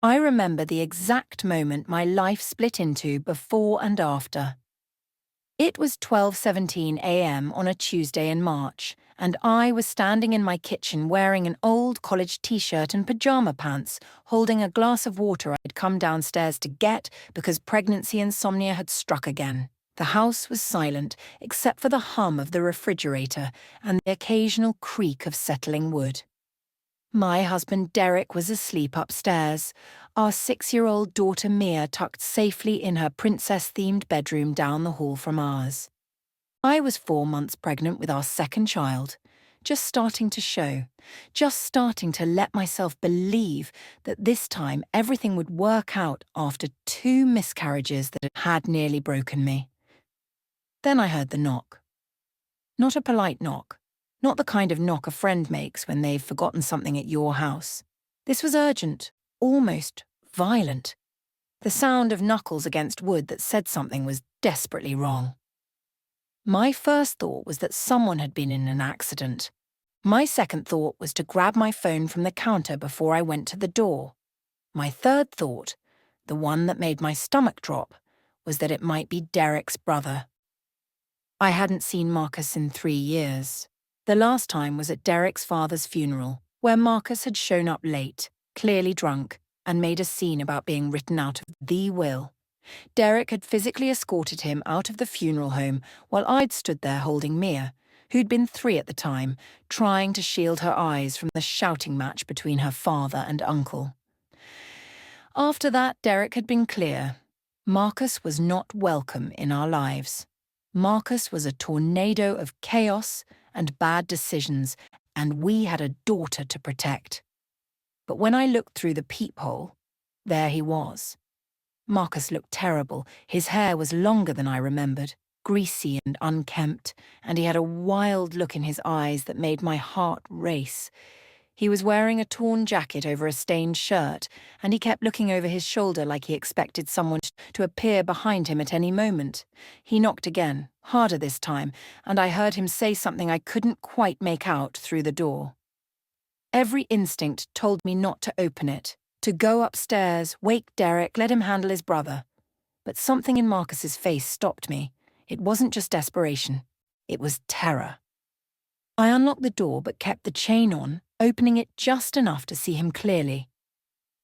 I remember the exact moment my life split into before and after. It was 12:17 a.m. on a Tuesday in March, and I was standing in my kitchen wearing an old college t-shirt and pajama pants, holding a glass of water I'd come downstairs to get because pregnancy insomnia had struck again. The house was silent, except for the hum of the refrigerator and the occasional creak of settling wood. My husband Derek was asleep upstairs, our 6-year-old daughter Mia tucked safely in her princess-themed bedroom down the hall from ours. I was 4 months pregnant with our second child, just starting to show, just starting to let myself believe that this time everything would work out after 2 miscarriages that had nearly broken me. Then I heard the knock. Not a polite knock. Not the kind of knock a friend makes when they've forgotten something at your house. This was urgent, almost violent. The sound of knuckles against wood that said something was desperately wrong. My first thought was that someone had been in an accident. My second thought was to grab my phone from the counter before I went to the door. My third thought, the one that made my stomach drop, was that it might be Derek's brother. I hadn't seen Marcus in 3 years. The last time was at Derek's father's funeral, where Marcus had shown up late, clearly drunk, and made a scene about being written out of the will. Derek had physically escorted him out of the funeral home while I'd stood there holding Mia, who'd been 3 at the time, trying to shield her eyes from the shouting match between her father and uncle. After that, Derek had been clear. Marcus was not welcome in our lives. Marcus was a tornado of chaos and bad decisions, and we had a daughter to protect. But when I looked through the peephole, there he was. Marcus looked terrible. His hair was longer than I remembered, greasy and unkempt, and he had a wild look in his eyes that made my heart race. He was wearing a torn jacket over a stained shirt, and he kept looking over his shoulder like he expected someone to appear behind him at any moment. He knocked again, harder this time, and I heard him say something I couldn't quite make out through the door. Every instinct told me not to open it, to go upstairs, wake Derek, let him handle his brother. But something in Marcus's face stopped me. It wasn't just desperation. It was terror. I unlocked the door but kept the chain on, opening it just enough to see him clearly.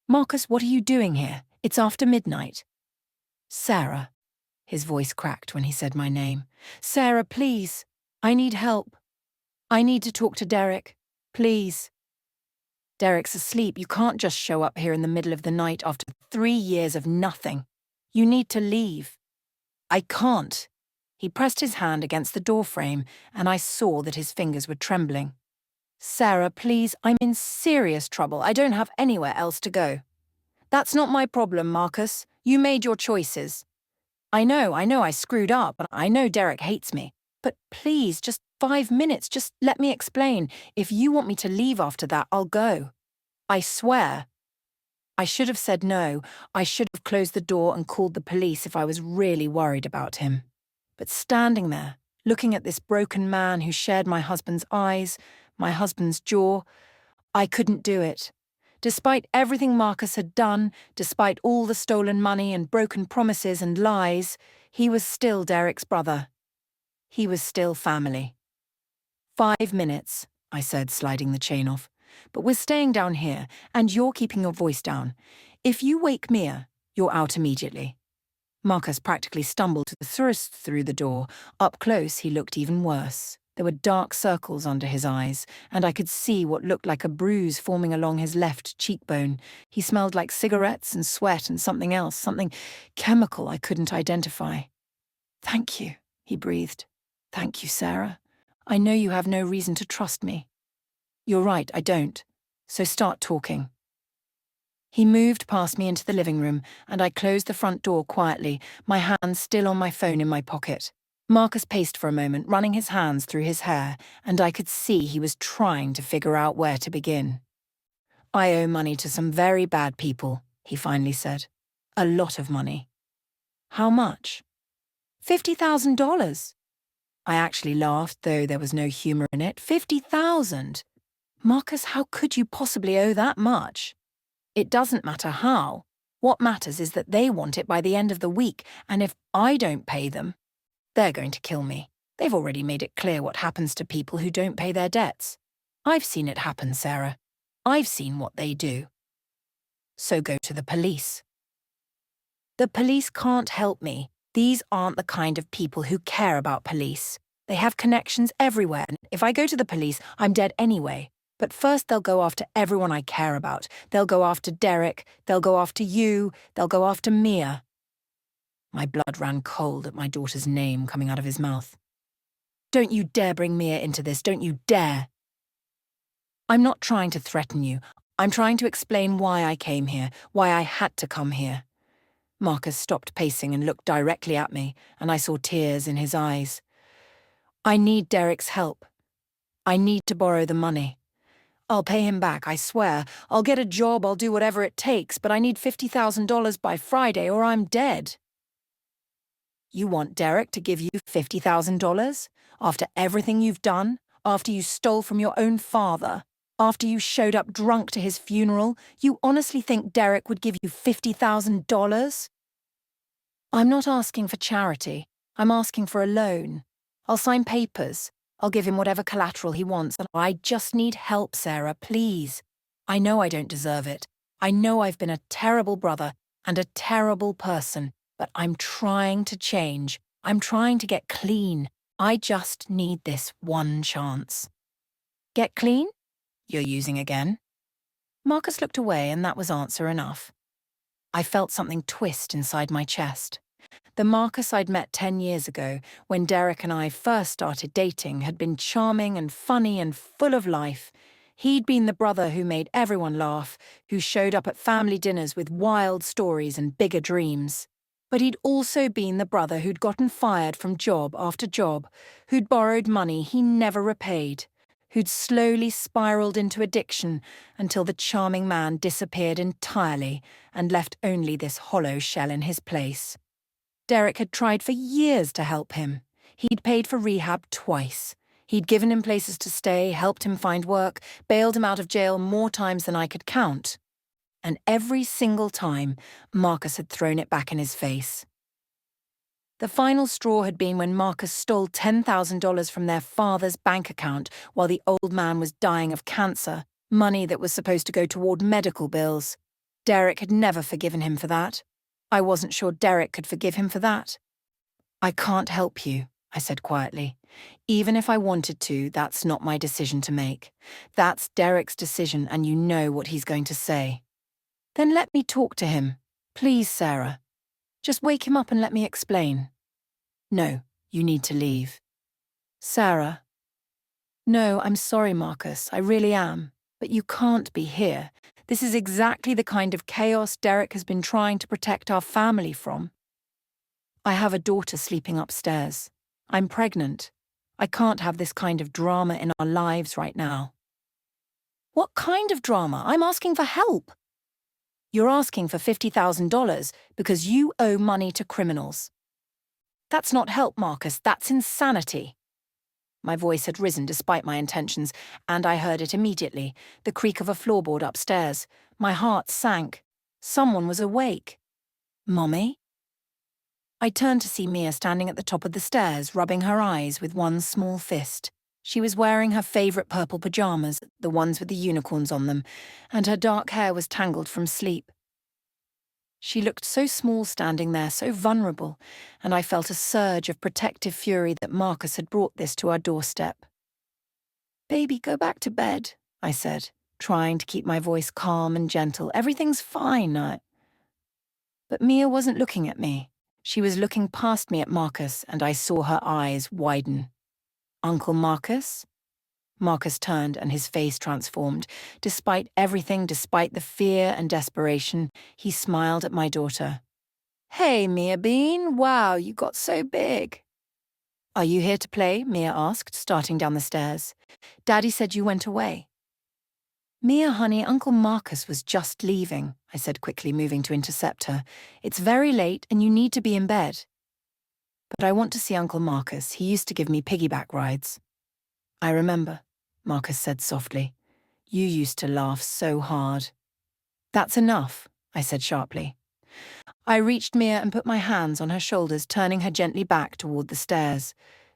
"Marcus, what are you doing here? It's after midnight." "Sarah." His voice cracked when he said my name. "Sarah, please. I need help. I need to talk to Derek. Please." "Derek's asleep. You can't just show up here in the middle of the night after 3 years of nothing. You need to leave." "I can't." He pressed his hand against the doorframe, and I saw that his fingers were trembling. "Sarah, please, I'm in serious trouble. I don't have anywhere else to go." "That's not my problem, Marcus. You made your choices." I know I screwed up, and I know Derek hates me. But please, just 5 minutes, just let me explain. If you want me to leave after that, I'll go. I swear." I should have said no. I should have closed the door and called the police if I was really worried about him. But standing there, looking at this broken man who shared my husband's eyes, my husband's jaw, I couldn't do it. Despite everything Marcus had done, despite all the stolen money and broken promises and lies, he was still Derek's brother. He was still family. 5 minutes, I said, sliding the chain off. "But we're staying down here, and you're keeping your voice down. If you wake Mia, you're out immediately." Marcus practically stumbled through the door. Up close, he looked even worse. There were dark circles under his eyes, and I could see what looked like a bruise forming along his left cheekbone. He smelled like cigarettes and sweat and something else, something chemical I couldn't identify. "Thank you," he breathed. "Thank you, Sarah. I know you have no reason to trust me." "You're right, I don't. So start talking." He moved past me into the living room, and I closed the front door quietly, my hand still on my phone in my pocket. Marcus paced for a moment, running his hands through his hair, and I could see he was trying to figure out where to begin. "I owe money to some very bad people," he finally said. "A lot of money." "How much?" $50,000. I actually laughed, though there was no humor in it. 50,000! Marcus, how could you possibly owe that much? It doesn't matter how. What matters is that they want it by the end of the week, and if I don't pay them, they're going to kill me. They've already made it clear what happens to people who don't pay their debts. I've seen it happen, Sarah. I've seen what they do. So go to the police. The police can't help me. These aren't the kind of people who care about police. They have connections everywhere, and if I go to the police, I'm dead anyway. But first they'll go after everyone I care about. They'll go after Derek, they'll go after you, they'll go after Mia. My blood ran cold at my daughter's name coming out of his mouth. Don't you dare bring Mia into this, don't you dare. I'm not trying to threaten you. I'm trying to explain why I came here, why I had to come here. Marcus stopped pacing and looked directly at me, and I saw tears in his eyes. I need Derek's help. I need to borrow the money. I'll pay him back, I swear. I'll get a job, I'll do whatever it takes, but I need $50,000 by Friday or I'm dead. You want Derek to give you $50,000? After everything you've done? After you stole from your own father? After you showed up drunk to his funeral? You honestly think Derek would give you $50,000? I'm not asking for charity. I'm asking for a loan. I'll sign papers. I'll give him whatever collateral he wants, and I just need help, Sarah, please. I know I don't deserve it. I know I've been a terrible brother and a terrible person, but I'm trying to change. I'm trying to get clean. I just need this one chance. Get clean? You're using again? Marcus looked away, and that was answer enough. I felt something twist inside my chest. The Marcus I'd met 10 years ago, when Derek and I first started dating, had been charming and funny and full of life. He'd been the brother who made everyone laugh, who showed up at family dinners with wild stories and bigger dreams. But he'd also been the brother who'd gotten fired from job after job, who'd borrowed money he never repaid, who'd slowly spiraled into addiction until the charming man disappeared entirely and left only this hollow shell in his place. Derek had tried for years to help him. He'd paid for rehab twice. He'd given him places to stay, helped him find work, bailed him out of jail more times than I could count. And every single time, Marcus had thrown it back in his face. The final straw had been when Marcus stole $10,000 from their father's bank account while the old man was dying of cancer, money that was supposed to go toward medical bills. Derek had never forgiven him for that. I wasn't sure Derek could forgive him for that. I can't help you, I said quietly. Even if I wanted to, that's not my decision to make. That's Derek's decision, and you know what he's going to say. Then let me talk to him. Please, Sarah. Just wake him up and let me explain. No, you need to leave. Sarah. No, I'm sorry, Marcus, I really am. But you can't be here. This is exactly the kind of chaos Derek has been trying to protect our family from. I have a daughter sleeping upstairs. I'm pregnant. I can't have this kind of drama in our lives right now. What kind of drama? I'm asking for help. You're asking for $50,000 because you owe money to criminals. That's not help, Marcus. That's insanity. My voice had risen despite my intentions, and I heard it immediately, the creak of a floorboard upstairs. My heart sank. Someone was awake. Mommy? I turned to see Mia standing at the top of the stairs, rubbing her eyes with one small fist. She was wearing her favourite purple pyjamas, the ones with the unicorns on them, and her dark hair was tangled from sleep. She looked so small standing there, so vulnerable, and I felt a surge of protective fury that Marcus had brought this to our doorstep. Baby, go back to bed, I said, trying to keep my voice calm and gentle. Everything's fine, But Mia wasn't looking at me. She was looking past me at Marcus, and I saw her eyes widen. Uncle Marcus? Marcus turned and his face transformed. Despite everything, despite the fear and desperation, he smiled at my daughter. Hey, Mia Bean, wow, you got so big. Are you here to play? Mia asked, starting down the stairs. Daddy said you went away. Mia, honey, Uncle Marcus was just leaving, I said quickly, moving to intercept her. It's very late and you need to be in bed. But I want to see Uncle Marcus. He used to give me piggyback rides. I remember, Marcus said softly. You used to laugh so hard. That's enough, I said sharply. I reached Mia and put my hands on her shoulders, turning her gently back toward the stairs.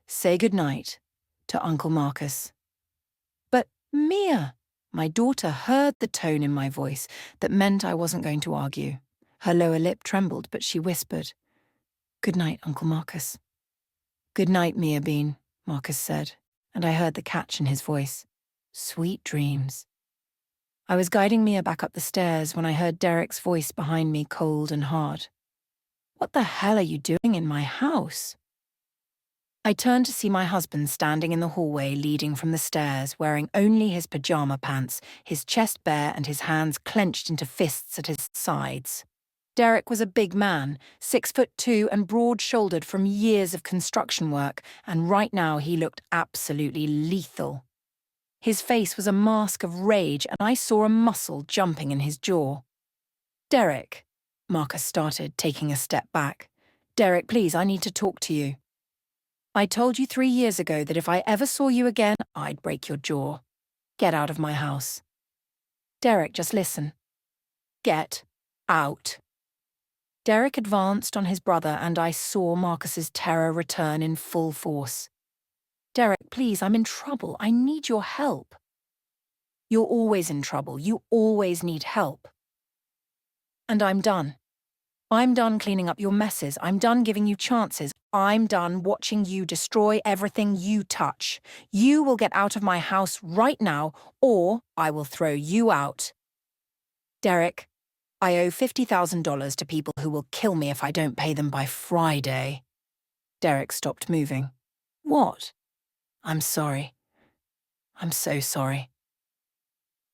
Say goodnight to Uncle Marcus. But Mia, my daughter heard the tone in my voice that meant I wasn't going to argue. Her lower lip trembled, but she whispered, "Good night, Uncle Marcus." "Good night, Mia Bean," Marcus said, and I heard the catch in his voice. "Sweet dreams." I was guiding Mia back up the stairs when I heard Derek's voice behind me, cold and hard. "What the hell are you doing in my house?" I turned to see my husband standing in the hallway leading from the stairs, wearing only his pajama pants, his chest bare and his hands clenched into fists at his sides. Derek was a big man, 6'2" and broad-shouldered from years of construction work, and right now he looked absolutely lethal. His face was a mask of rage, and I saw a muscle jumping in his jaw. "Derek," Marcus started, taking a step back. "Derek, please, I need to talk to you. I told you 3 years ago that if I ever saw you again, I'd break your jaw. Get out of my house." "Derek, just listen." "Get out." Derek advanced on his brother, and I saw Marcus's terror return in full force. "Derek, please, I'm in trouble. I need your help." "You're always in trouble. You always need help." "And I'm done. I'm done cleaning up your messes. I'm done giving you chances. I'm done watching you destroy everything you touch. You will get out of my house right now, or I will throw you out." "Derek, I owe $50,000 to people who will kill me if I don't pay them by Friday." Derek stopped moving. "What?" "I'm sorry. I'm so sorry.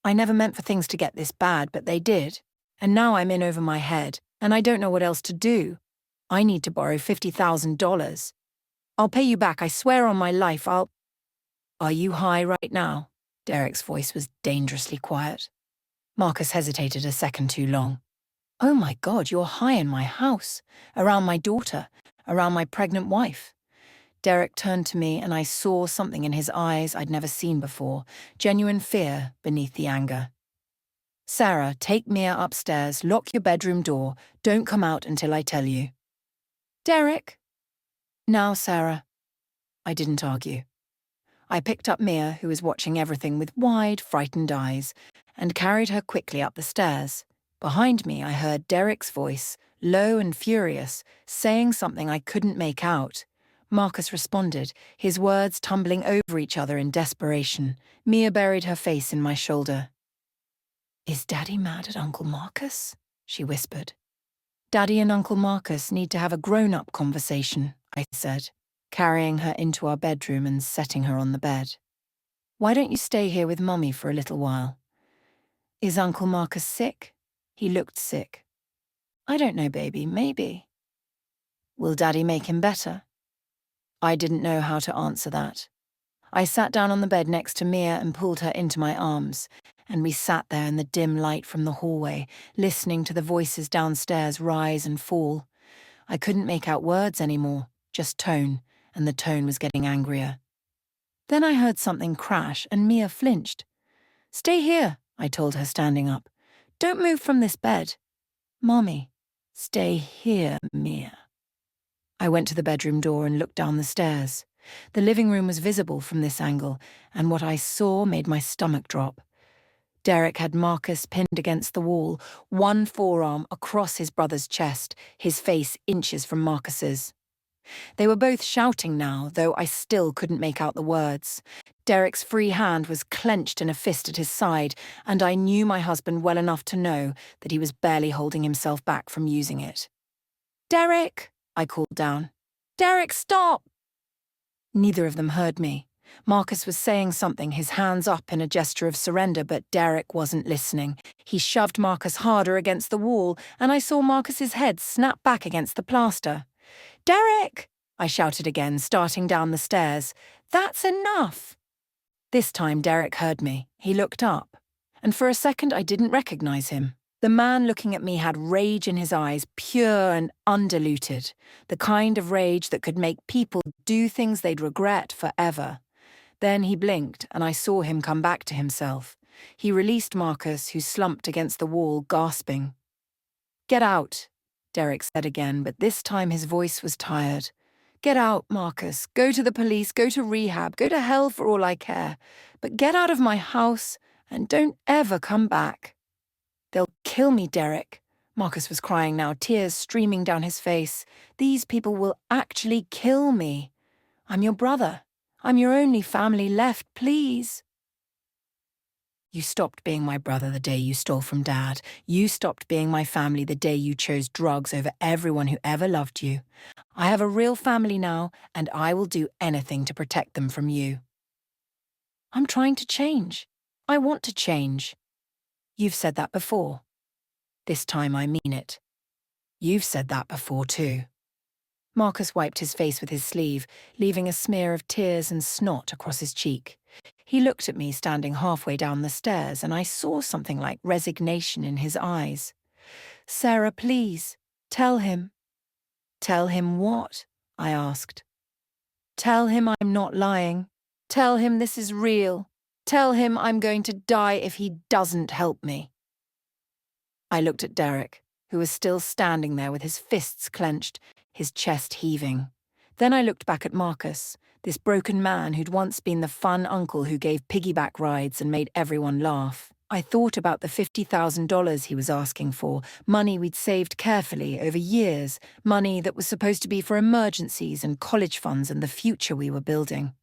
I never meant for things to get this bad, but they did. And now I'm in over my head, and I don't know what else to do. I need to borrow $50,000. I'll pay you back, I swear on my life, I'll—" "Are you high right now?" Derek's voice was dangerously quiet. Marcus hesitated a second too long. "Oh my God, you're high in my house, around my daughter, around my pregnant wife." Derek turned to me and I saw something in his eyes I'd never seen before, genuine fear beneath the anger. "Sarah, take Mia upstairs, lock your bedroom door, don't come out until I tell you." "Derek!" "Now, Sarah." I didn't argue. I picked up Mia, who was watching everything with wide, frightened eyes, and carried her quickly up the stairs. Behind me, I heard Derek's voice, low and furious, saying something I couldn't make out. Marcus responded, his words tumbling over each other in desperation. Mia buried her face in my shoulder. "Is Daddy mad at Uncle Marcus?" she whispered. "Daddy and Uncle Marcus need to have a grown-up conversation," I said, carrying her into our bedroom and setting her on the bed. "Why don't you stay here with Mommy for a little while?" "Is Uncle Marcus sick?" He looked sick. "I don't know, baby, maybe." "Will Daddy make him better?" I didn't know how to answer that. I sat down on the bed next to Mia and pulled her into my arms, and we sat there in the dim light from the hallway, listening to the voices downstairs rise and fall. I couldn't make out words anymore, just tone, and the tone was getting angrier. Then I heard something crash, and Mia flinched. "Stay here," I told her, standing up. "Don't move from this bed." "Mommy." "Stay here, Mia." I went to the bedroom door and looked down the stairs. The living room was visible from this angle, and what I saw made my stomach drop. Derek had Marcus pinned against the wall, one forearm across his brother's chest, his face inches from Marcus's. They were both shouting now, though I still couldn't make out the words. Derek's free hand was clenched in a fist at his side, and I knew my husband well enough to know that he was barely holding himself back from using it. "Derek!" I called down. "Derek, stop!" Neither of them heard me. Marcus was saying something, his hands up in a gesture of surrender, but Derek wasn't listening. He shoved Marcus harder against the wall, and I saw Marcus's head snap back against the plaster. "Derek!" I shouted again, starting down the stairs. "That's enough!" This time Derek heard me. He looked up, and for a second I didn't recognize him. The man looking at me had rage in his eyes, pure and undiluted, the kind of rage that could make people do things they'd regret forever. Then he blinked, and I saw him come back to himself. He released Marcus, who slumped against the wall, gasping. "Get out," Derek said again, but this time his voice was tired. "Get out, Marcus. Go to the police, go to rehab, go to hell for all I care. But get out of my house and don't ever come back." "They'll kill me, Derek." Marcus was crying now, tears streaming down his face. "These people will actually kill me. I'm your brother. I'm your only family left, please." "You stopped being my brother the day you stole from Dad. You stopped being my family the day you chose drugs over everyone who ever loved you. I have a real family now, and I will do anything to protect them from you." "I'm trying to change. I want to change." "You've said that before." "This time I mean it." "You've said that before too." Marcus wiped his face with his sleeve, leaving a smear of tears and snot across his cheek. He looked at me standing halfway down the stairs, and I saw something like resignation in his eyes. "Sarah, please, tell him." "Tell him what?" I asked. "Tell him I'm not lying. Tell him this is real. Tell him I'm going to die if he doesn't help me." I looked at Derek, who was still standing there with his fists clenched, his chest heaving. Then I looked back at Marcus, this broken man who'd once been the fun uncle who gave piggyback rides and made everyone laugh. I thought about the $50,000 he was asking for, money we'd saved carefully over years, money that was supposed to be for emergencies and college funds and the future we were building.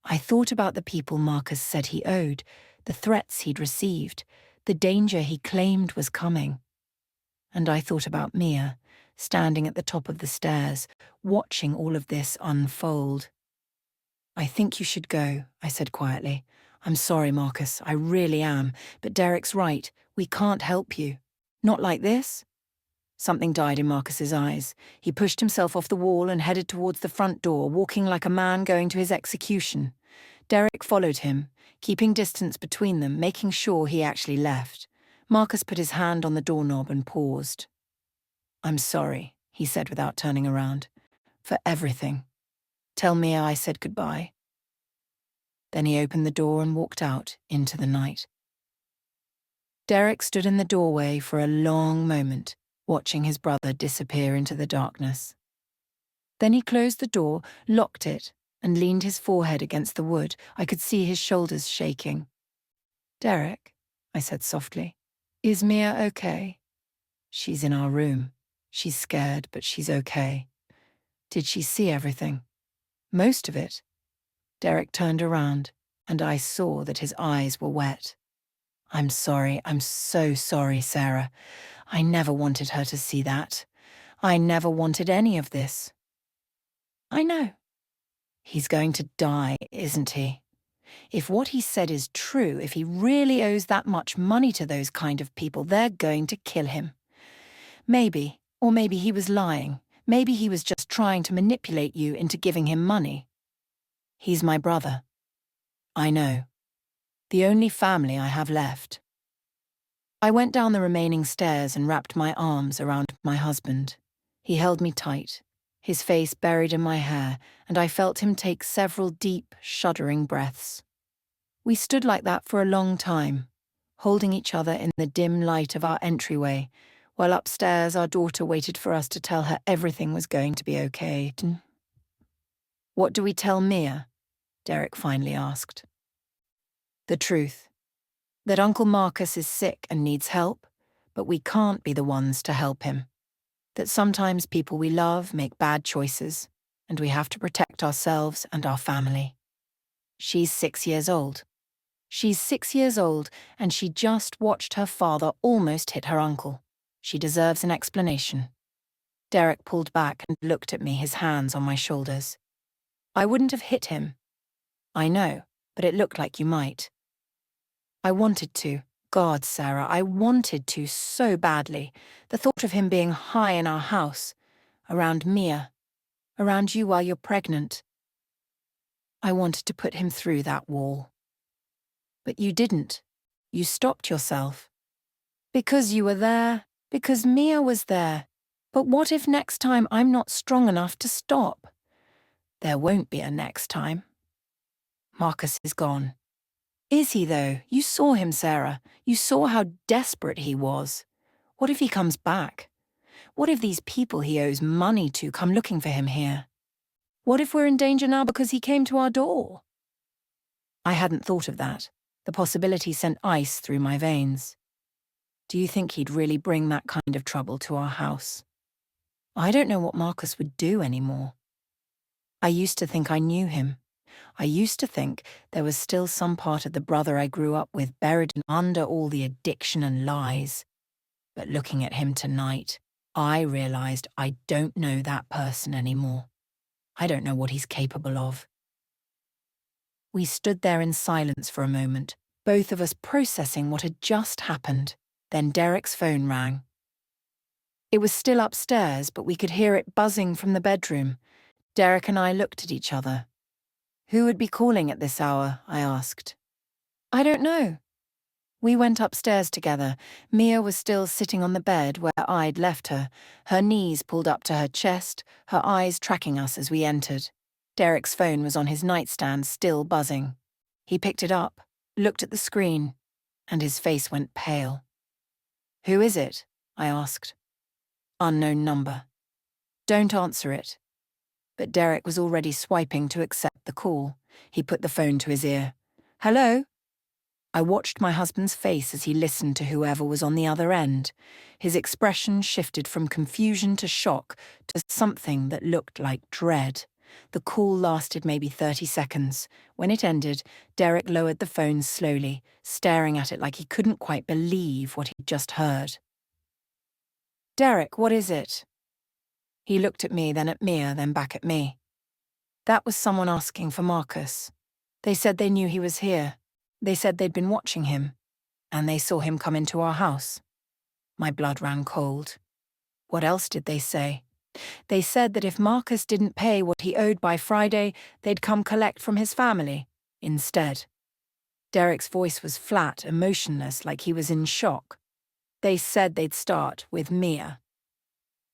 I thought about the people Marcus said he owed, the threats he'd received, the danger he claimed was coming. And I thought about Mia, standing at the top of the stairs, watching all of this unfold. "I think you should go," I said quietly. "I'm sorry, Marcus, I really am, but Derek's right, we can't help you." "Not like this?" Something died in Marcus's eyes. He pushed himself off the wall and headed towards the front door, walking like a man going to his execution. Derek followed him, keeping distance between them, making sure he actually left. Marcus put his hand on the doorknob and paused. "I'm sorry," he said without turning around, "for everything. Tell Mia I said goodbye." Then he opened the door and walked out into the night. Derek stood in the doorway for a long moment, watching his brother disappear into the darkness. Then he closed the door, locked it, and leaned his forehead against the wood. I could see his shoulders shaking. "Derek," I said softly, "is Mia okay?" "She's in our room. She's scared, but she's okay." "Did she see everything?" "Most of it." Derek turned around, and I saw that his eyes were wet. "I'm sorry. I'm so sorry, Sarah. I never wanted her to see that. I never wanted any of this." "I know." "He's going to die, isn't he? If what he said is true, if he really owes that much money to those kind of people, they're going to kill him. Maybe, or maybe he was lying. Maybe he was just trying to manipulate you into giving him money. He's my brother. I know. The only family I have left." I went down the remaining stairs and wrapped my arms around my husband. He held me tight, his face buried in my hair, and I felt him take several deep, shuddering breaths. We stood like that for a long time, holding each other in the dim light of our entryway, while upstairs our daughter waited for us to tell her everything was going to be okay. "What do we tell Mia?" Derek finally asked. "The truth. That Uncle Marcus is sick and needs help, but we can't be the ones to help him. That sometimes people we love make bad choices, and we have to protect ourselves and our family. She's 6 years old. She's 6 years old, and she just watched her father almost hit her uncle. She deserves an explanation." Derek pulled back and looked at me, his hands on my shoulders. "I wouldn't have hit him." "I know, but it looked like you might." "I wanted to. God, Sarah, I wanted to so badly. The thought of him being high in our house, around Mia, around you while you're pregnant. I wanted to put him through that wall. But you didn't. You stopped yourself. Because you were there, because Mia was there. But what if next time I'm not strong enough to stop? There won't be a next time. Marcus is gone. Is he, though? You saw him, Sarah. You saw how desperate he was. What if he comes back? What if these people he owes money to come looking for him here? What if we're in danger now because he came to our door? I hadn't thought of that. The possibility sent ice through my veins. Do you think he'd really bring that kind of trouble to our house? I don't know what Marcus would do anymore. I used to think I knew him. I used to think there was still some part of the brother I grew up with buried under all the addiction and lies. But looking at him tonight, I realized I don't know that person anymore. I don't know what he's capable of. We stood there in silence for a moment, both of us processing what had just happened. Then Derek's phone rang. It was still upstairs, but we could hear it buzzing from the bedroom. Derek and I looked at each other. Who would be calling at this hour? I asked. I don't know. We went upstairs together. Mia was still sitting on the bed where I'd left her, her knees pulled up to her chest, her eyes tracking us as we entered. Derek's phone was on his nightstand, still buzzing. He picked it up, looked at the screen, and his face went pale. Who is it? I asked. Unknown number. Don't answer it. But Derek was already swiping to accept the call. He put the phone to his ear. Hello? I watched my husband's face as he listened to whoever was on the other end. His expression shifted from confusion to shock to something that looked like dread. The call lasted maybe 30 seconds. When it ended, Derek lowered the phone slowly, staring at it like he couldn't quite believe what he'd just heard. Derek, what is it? He looked at me, then at Mia, then back at me. That was someone asking for Marcus. They said they knew he was here. They said they'd been watching him, and they saw him come into our house. My blood ran cold. What else did they say? They said that if Marcus didn't pay what he owed by Friday, they'd come collect from his family instead. Derek's voice was flat, emotionless, like he was in shock. They said they'd start with Mia.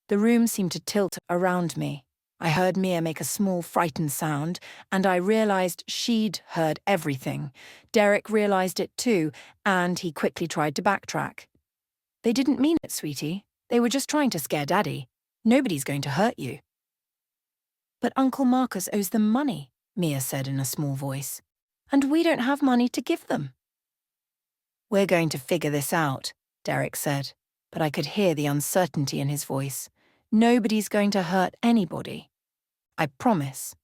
The room seemed to tilt around me. I heard Mia make a small, frightened sound, and I realized she'd heard everything. Derek realized it too, and he quickly tried to backtrack. They didn't mean it, sweetie. They were just trying to scare Daddy. Nobody's going to hurt you. But Uncle Marcus owes them money, Mia said in a small voice. And we don't have money to give them. We're going to figure this out, Derek said, but I could hear the uncertainty in his voice. Nobody's going to hurt anybody. I promise.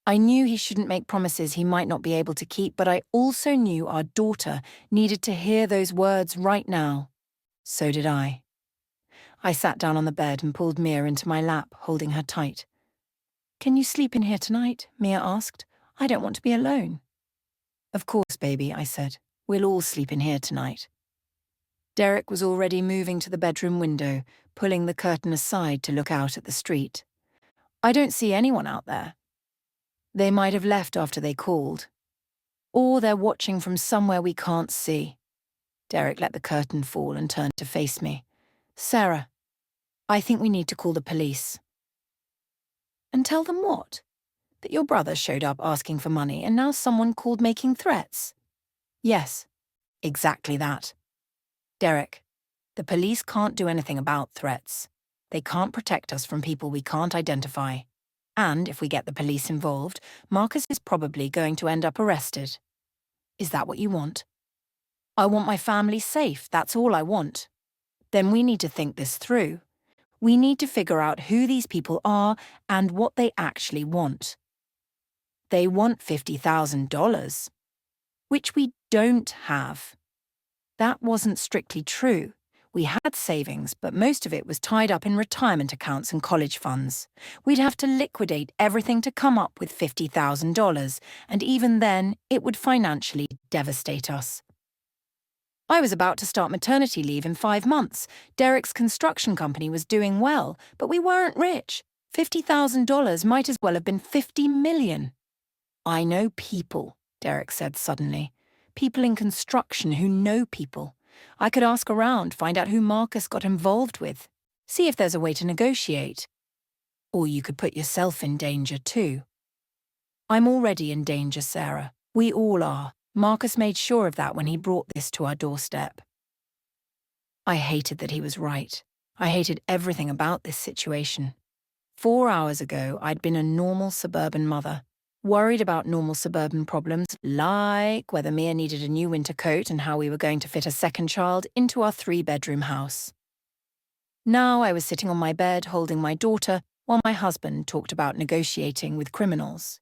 I knew he shouldn't make promises he might not be able to keep, but I also knew our daughter needed to hear those words right now. So did I. I sat down on the bed and pulled Mia into my lap, holding her tight. Can you sleep in here tonight? Mia asked. I don't want to be alone. Of course, baby, I said. We'll all sleep in here tonight. Derek was already moving to the bedroom window, pulling the curtain aside to look out at the street. I don't see anyone out there. They might have left after they called. Or they're watching from somewhere we can't see. Derek let the curtain fall and turned to face me. Sarah, I think we need to call the police. And tell them what? That your brother showed up asking for money and now someone called making threats? Yes, exactly that. Derek, the police can't do anything about threats. They can't protect us from people we can't identify. And if we get the police involved, Marcus is probably going to end up arrested. Is that what you want? I want my family safe, that's all I want. Then we need to think this through. We need to figure out who these people are and what they actually want. They want $50,000, which we don't have. That wasn't strictly true. We had savings, but most of it was tied up in retirement accounts and college funds. We'd have to liquidate everything to come up with $50,000, and even then, it would financially devastate us. I was about to start maternity leave in 5 months. Derek's construction company was doing well, but we weren't rich. $50,000 might as well have been $50 million. I know people, Derek said suddenly. People in construction who know people. I could ask around, find out who Marcus got involved with. See if there's a way to negotiate. Or you could put yourself in danger too. I'm already in danger, Sarah. We all are. Marcus made sure of that when he brought this to our doorstep. I hated that he was right. I hated everything about this situation. 4 hours ago, I'd been a normal suburban mother, worried about normal suburban problems, like whether Mia needed a new winter coat and how we were going to fit a second child into our 3-bedroom house. Now I was sitting on my bed holding my daughter while my husband talked about negotiating with criminals.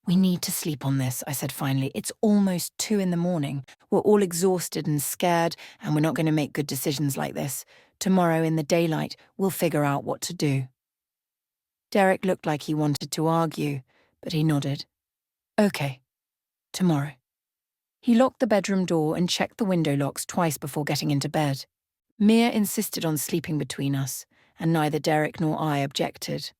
"We need to sleep on this," I said finally. "It's almost 2 in the morning. We're all exhausted and scared, and we're not going to make good decisions like this. Tomorrow in the daylight, we'll figure out what to do." Derek looked like he wanted to argue, but he nodded. "Okay, tomorrow." He locked the bedroom door and checked the window locks twice before getting into bed. Mia insisted on sleeping between us, and neither Derek nor I objected.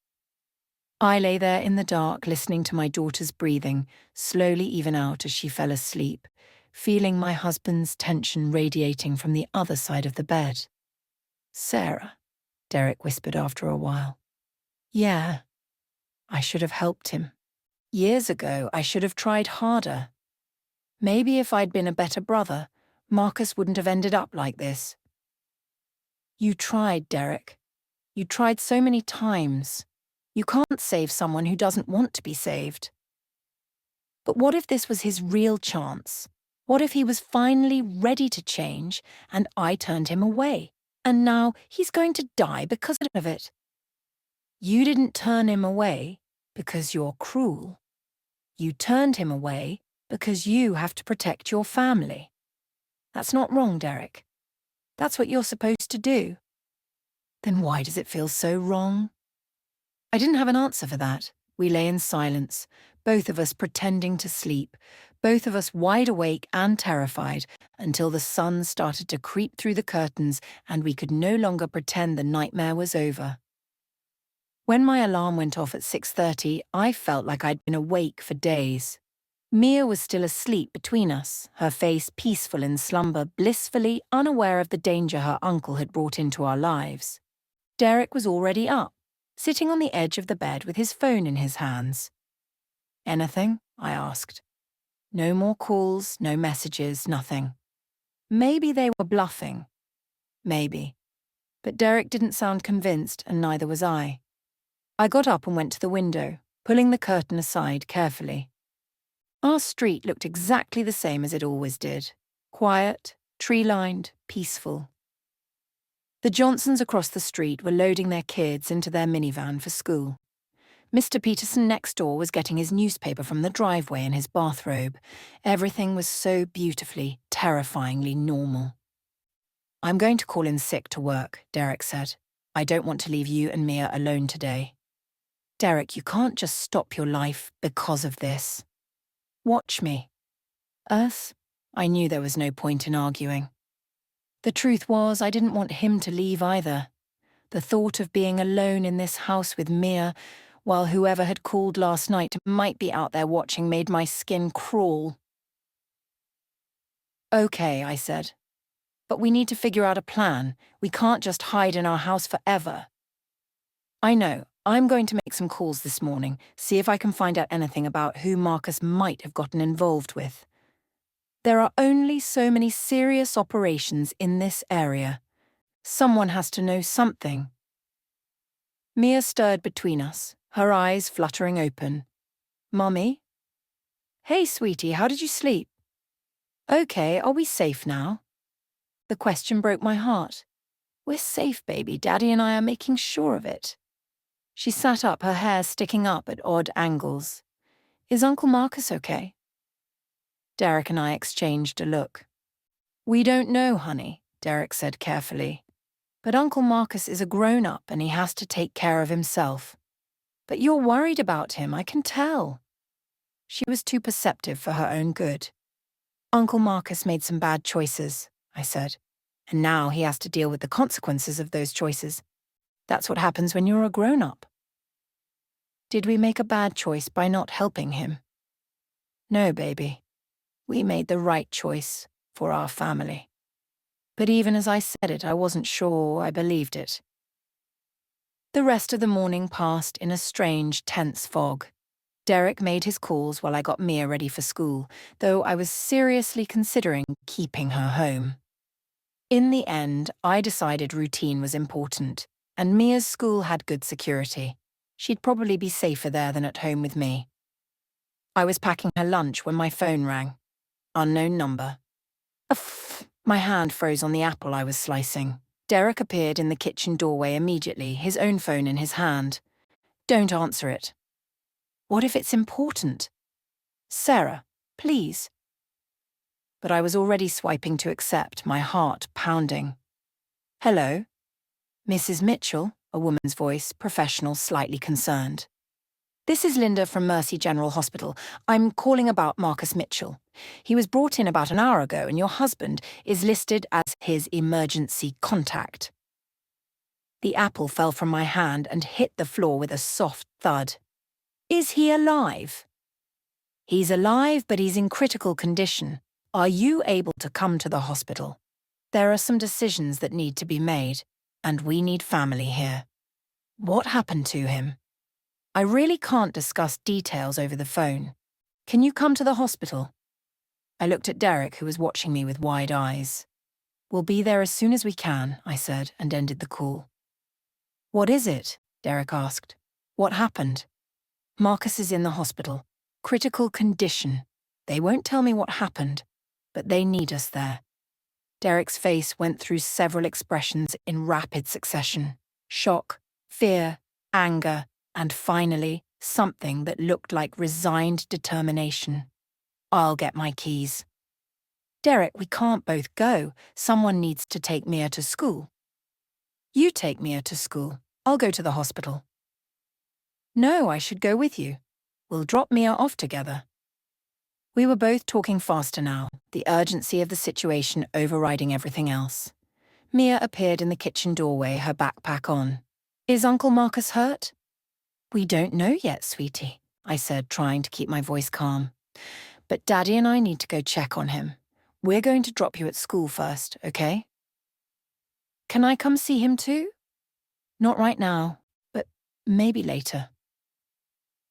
I lay there in the dark listening to my daughter's breathing slowly even out as she fell asleep, feeling my husband's tension radiating from the other side of the bed. "Sarah," Derek whispered after a while. "Yeah, I should have helped him. Years ago, I should have tried harder. Maybe if I'd been a better brother, Marcus wouldn't have ended up like this." "You tried, Derek. You tried so many times. You can't save someone who doesn't want to be saved." "But what if this was his real chance? What if he was finally ready to change and I turned him away, and now he's going to die because of it?" "You didn't turn him away because you're cruel. You turned him away because you have to protect your family. That's not wrong, Derek. That's what you're supposed to do." "Then why does it feel so wrong?" I didn't have an answer for that. We lay in silence, both of us pretending to sleep, both of us wide awake and terrified, until the sun started to creep through the curtains and we could no longer pretend the nightmare was over. When my alarm went off at 6:30, I felt like I'd been awake for days. Mia was still asleep between us, her face peaceful in slumber, blissfully unaware of the danger her uncle had brought into our lives. Derek was already up, sitting on the edge of the bed with his phone in his hands. "Anything?" I asked. No more calls, no messages, nothing. Maybe they were bluffing. Maybe. But Derek didn't sound convinced, and neither was I. I got up and went to the window, pulling the curtain aside carefully. Our street looked exactly the same as it always did. Quiet, tree-lined, peaceful. The Johnsons across the street were loading their kids into their minivan for school. Mr. Peterson next door was getting his newspaper from the driveway in his bathrobe. Everything was so beautifully, terrifyingly normal. "I'm going to call in sick to work," Derek said. "I don't want to leave you and Mia alone today." "Derek, you can't just stop your life because of this. Watch me." Us? I knew there was no point in arguing. The truth was, I didn't want him to leave either. The thought of being alone in this house with Mia, while whoever had called last night might be out there watching, made my skin crawl. "Okay," I said. "But we need to figure out a plan. We can't just hide in our house forever." "I know. I'm going to make some calls this morning, see if I can find out anything about who Marcus might have gotten involved with. There are only so many serious operations in this area. Someone has to know something." Mia stirred between us, her eyes fluttering open. "Mummy?" "Hey, sweetie, how did you sleep?" "Okay, are we safe now?" The question broke my heart. "We're safe, baby. Daddy and I are making sure of it." She sat up, her hair sticking up at odd angles. "Is Uncle Marcus okay?" Derek and I exchanged a look. "We don't know, honey," Derek said carefully. "But Uncle Marcus is a grown-up and he has to take care of himself. But you're worried about him, I can tell." She was too perceptive for her own good. "Uncle Marcus made some bad choices," I said. "And now he has to deal with the consequences of those choices. That's what happens when you're a grown-up." "Did we make a bad choice by not helping him?" "No, baby. We made the right choice for our family." But even as I said it, I wasn't sure I believed it. The rest of the morning passed in a strange, tense fog. Derek made his calls while I got Mia ready for school, though I was seriously considering keeping her home. In the end, I decided routine was important, and Mia's school had good security. She'd probably be safer there than at home with me. I was packing her lunch when my phone rang. Unknown number. My hand froze on the apple I was slicing. Derek appeared in the kitchen doorway immediately, his own phone in his hand. Don't answer it. What if it's important? Sarah, please. But I was already swiping to accept, my heart pounding. Hello? Mrs. Mitchell, a woman's voice, professional, slightly concerned. This is Linda from Mercy General Hospital. I'm calling about Marcus Mitchell. He was brought in about an hour ago and your husband is listed as his emergency contact. The apple fell from my hand and hit the floor with a soft thud. Is he alive? He's alive, but he's in critical condition. Are you able to come to the hospital? There are some decisions that need to be made, and we need family here. What happened to him? I really can't discuss details over the phone. Can you come to the hospital? I looked at Derek, who was watching me with wide eyes. We'll be there as soon as we can, I said, and ended the call. What is it? Derek asked. What happened? Marcus is in the hospital. Critical condition. They won't tell me what happened, but they need us there. Derek's face went through several expressions in rapid succession. Shock, fear, anger, and finally, something that looked like resigned determination. I'll get my keys. Derek, we can't both go. Someone needs to take Mia to school. You take Mia to school. I'll go to the hospital. No, I should go with you. We'll drop Mia off together. We were both talking faster now, the urgency of the situation overriding everything else. Mia appeared in the kitchen doorway, her backpack on. Is Uncle Marcus hurt? We don't know yet, sweetie, I said, trying to keep my voice calm. But Daddy and I need to go check on him. We're going to drop you at school first, okay? Can I come see him too? Not right now, but maybe later.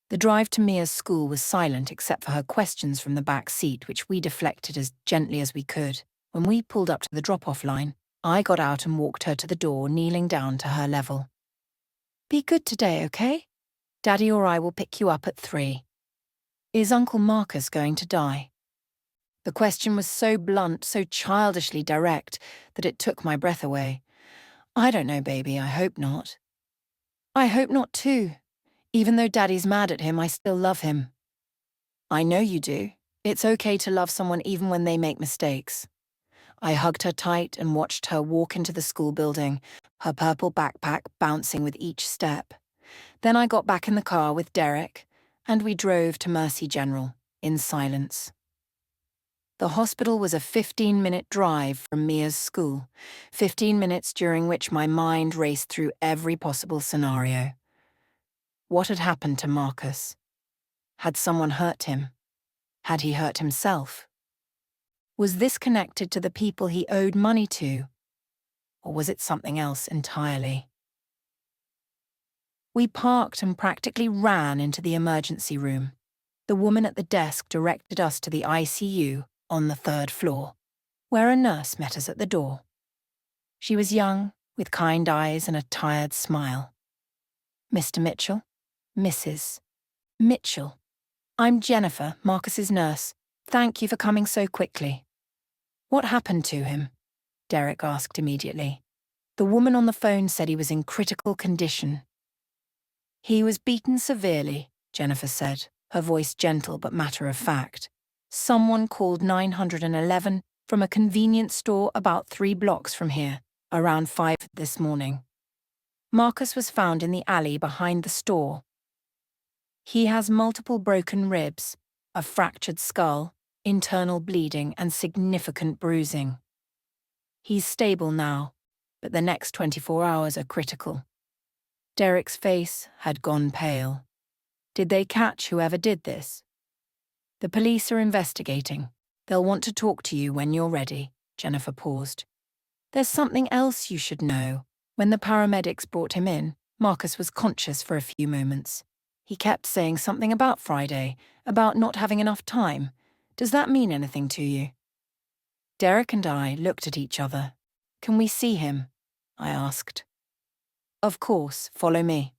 The drive to Mia's school was silent except for her questions from the back seat, which we deflected as gently as we could. When we pulled up to the drop-off line, I got out and walked her to the door, kneeling down to her level. Be good today, okay? Daddy or I will pick you up at 3. Is Uncle Marcus going to die? The question was so blunt, so childishly direct, that it took my breath away. I don't know, baby, I hope not. I hope not too. Even though Daddy's mad at him, I still love him. I know you do. It's okay to love someone even when they make mistakes. I hugged her tight and watched her walk into the school building, her purple backpack bouncing with each step. Then I got back in the car with Derek, and we drove to Mercy General, in silence. The hospital was a 15-minute drive from Mia's school, 15 minutes during which my mind raced through every possible scenario. What had happened to Marcus? Had someone hurt him? Had he hurt himself? Was this connected to the people he owed money to? Or was it something else entirely? We parked and practically ran into the emergency room. The woman at the desk directed us to the ICU on the 3rd floor, where a nurse met us at the door. She was young, with kind eyes and a tired smile. Mr. Mitchell? Mrs. Mitchell. I'm Jennifer, Marcus's nurse. Thank you for coming so quickly. What happened to him? Derek asked immediately. The woman on the phone said he was in critical condition. He was beaten severely, Jennifer said, her voice gentle but matter-of-fact. Someone called 911 from a convenience store about 3 blocks from here, around 5 this morning. Marcus was found in the alley behind the store. He has multiple broken ribs, a fractured skull, internal bleeding, and significant bruising. He's stable now, but the next 24 hours are critical. Derek's face had gone pale. Did they catch whoever did this? The police are investigating. They'll want to talk to you when you're ready, Jennifer paused. There's something else you should know. When the paramedics brought him in, Marcus was conscious for a few moments. He kept saying something about Friday, about not having enough time. Does that mean anything to you? Derek and I looked at each other. Can we see him? I asked. Of course, follow me.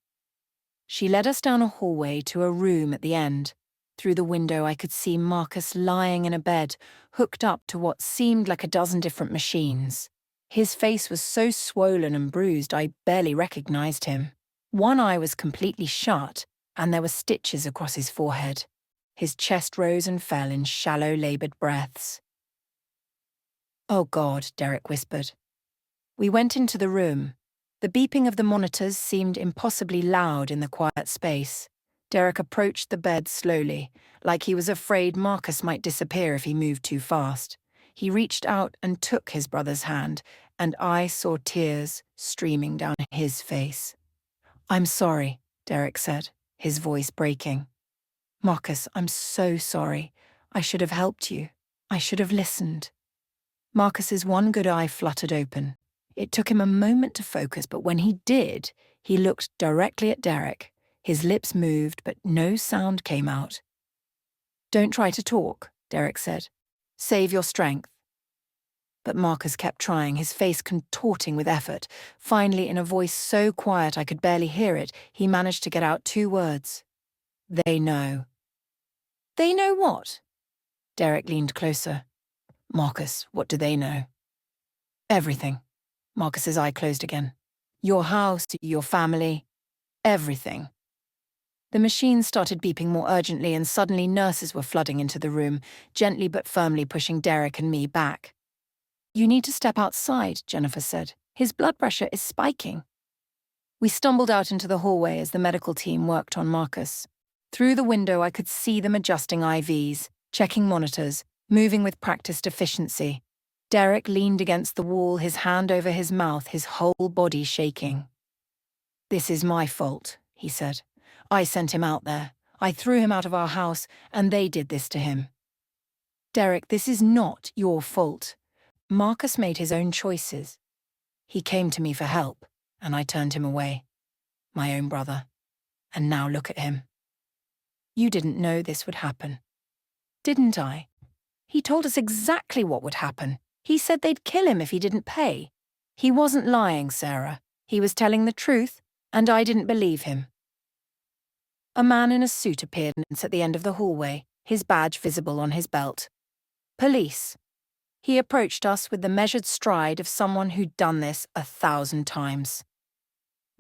She led us down a hallway to a room at the end. Through the window I could see Marcus lying in a bed, hooked up to what seemed like a dozen different machines. His face was so swollen and bruised I barely recognized him. One eye was completely shut, and there were stitches across his forehead. His chest rose and fell in shallow, laboured breaths. "Oh God," Derek whispered. We went into the room. The beeping of the monitors seemed impossibly loud in the quiet space. Derek approached the bed slowly, like he was afraid Marcus might disappear if he moved too fast. He reached out and took his brother's hand, and I saw tears streaming down his face. "I'm sorry," Derek said, his voice breaking. "Marcus, I'm so sorry. I should have helped you. I should have listened." Marcus's one good eye fluttered open. It took him a moment to focus, but when he did, he looked directly at Derek. His lips moved, but no sound came out. "Don't try to talk," Derek said. "Save your strength." But Marcus kept trying, his face contorting with effort. Finally, in a voice so quiet I could barely hear it, he managed to get out 2 words. "They know." "They know what?" Derek leaned closer. "Marcus, what do they know?" "Everything." Marcus's eye closed again. "Your house, your family, everything." The machine started beeping more urgently, and suddenly nurses were flooding into the room, gently but firmly pushing Derek and me back. "You need to step outside," Jennifer said. "His blood pressure is spiking." We stumbled out into the hallway as the medical team worked on Marcus. Through the window I could see them adjusting IVs, checking monitors, moving with practiced efficiency. Derek leaned against the wall, his hand over his mouth, his whole body shaking. "This is my fault," he said. "I sent him out there. I threw him out of our house, and they did this to him." "Derek, this is not your fault. Marcus made his own choices. He came to me for help, and I turned him away. My own brother. And now look at him." "You didn't know this would happen." "Didn't I? He told us exactly what would happen. He said they'd kill him if he didn't pay. He wasn't lying, Sarah. He was telling the truth, and I didn't believe him." A man in a suit appeared at the end of the hallway, his badge visible on his belt. "Police." He approached us with the measured stride of someone who'd done this 1,000 times.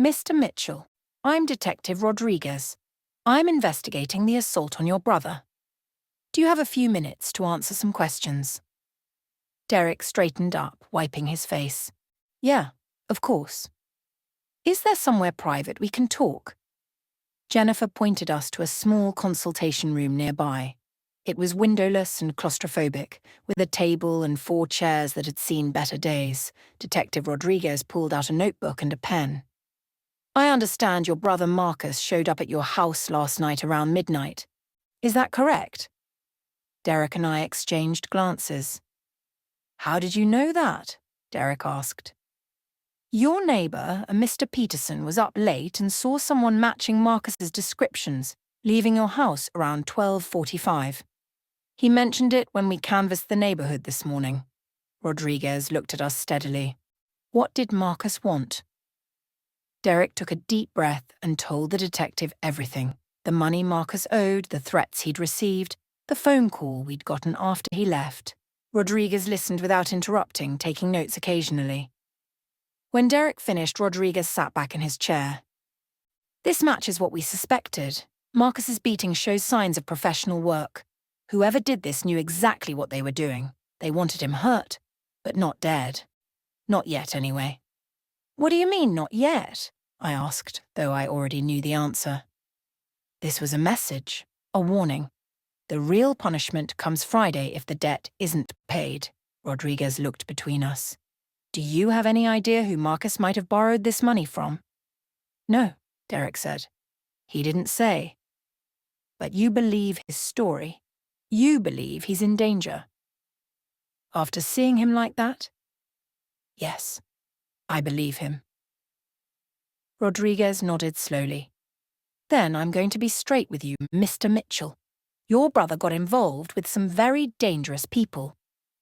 "Mr. Mitchell, I'm Detective Rodriguez. I'm investigating the assault on your brother. Do you have a few minutes to answer some questions?" Derek straightened up, wiping his face. "Yeah, of course." "Is there somewhere private we can talk?" Jennifer pointed us to a small consultation room nearby. It was windowless and claustrophobic, with a table and 4 chairs that had seen better days. Detective Rodriguez pulled out a notebook and a pen. "I understand your brother Marcus showed up at your house last night around midnight. Is that correct?" Derek and I exchanged glances. "How did you know that?" Derek asked. "Your neighbour, a Mr. Peterson, was up late and saw someone matching Marcus's descriptions, leaving your house around 12:45. He mentioned it when we canvassed the neighbourhood this morning." Rodriguez looked at us steadily. "What did Marcus want?" Derek took a deep breath and told the detective everything. The money Marcus owed, the threats he'd received, the phone call we'd gotten after he left. Rodriguez listened without interrupting, taking notes occasionally. When Derek finished, Rodriguez sat back in his chair. "This matches what we suspected. Marcus's beating shows signs of professional work. Whoever did this knew exactly what they were doing. They wanted him hurt, but not dead. Not yet, anyway." "What do you mean, not yet?" I asked, though I already knew the answer. "This was a message, a warning. The real punishment comes Friday if the debt isn't paid." Rodriguez looked between us. "Do you have any idea who Marcus might have borrowed this money from?" "No," Derek said. "He didn't say." "But you believe his story. You believe he's in danger." "After seeing him like that?" "Yes, I believe him." Rodriguez nodded slowly. Then I'm going to be straight with you, Mr. Mitchell. Your brother got involved with some very dangerous people.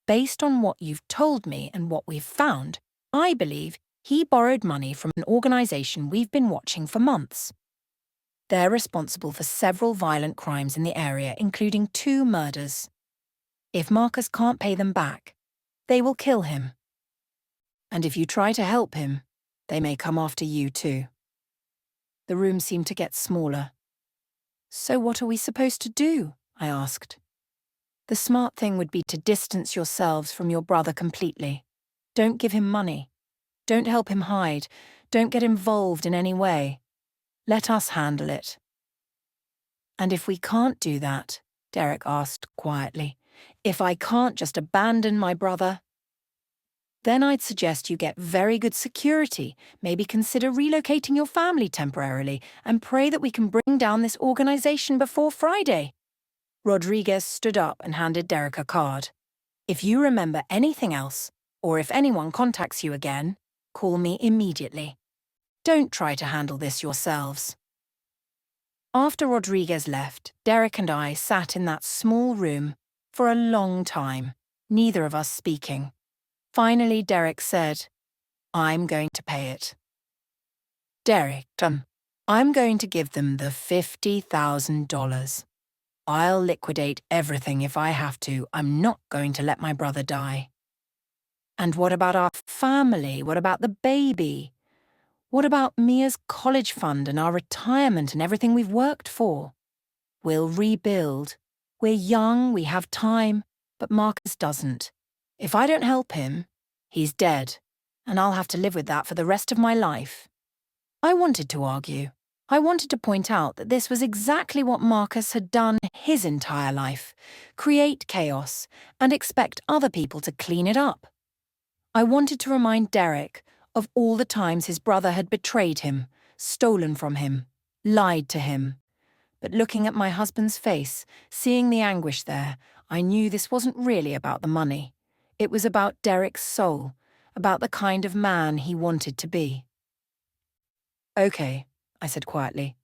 Based on what you've told me and what we've found, I believe he borrowed money from an organisation we've been watching for months. They're responsible for several violent crimes in the area, including 2 murders. If Marcus can't pay them back, they will kill him. And if you try to help him, they may come after you too. The room seemed to get smaller. So what are we supposed to do? I asked. The smart thing would be to distance yourselves from your brother completely. Don't give him money. Don't help him hide. Don't get involved in any way. Let us handle it. And if we can't do that, Derek asked quietly, if I can't just abandon my brother, then I'd suggest you get very good security, maybe consider relocating your family temporarily, and pray that we can bring down this organisation before Friday. Rodriguez stood up and handed Derek a card. If you remember anything else, or if anyone contacts you again, call me immediately. Don't try to handle this yourselves. After Rodriguez left, Derek and I sat in that small room for a long time, neither of us speaking. Finally, Derek said, I'm going to pay it. Derek, I'm going to give them the $50,000. I'll liquidate everything if I have to. I'm not going to let my brother die. And what about our family? What about the baby? What about Mia's college fund and our retirement and everything we've worked for? We'll rebuild. We're young, we have time, but Marcus doesn't. If I don't help him, he's dead, and I'll have to live with that for the rest of my life. I wanted to argue. I wanted to point out that this was exactly what Marcus had done his entire life, create chaos and expect other people to clean it up. I wanted to remind Derek of all the times his brother had betrayed him, stolen from him, lied to him. But looking at my husband's face, seeing the anguish there, I knew this wasn't really about the money. It was about Derek's soul, about the kind of man he wanted to be. Okay, I said quietly.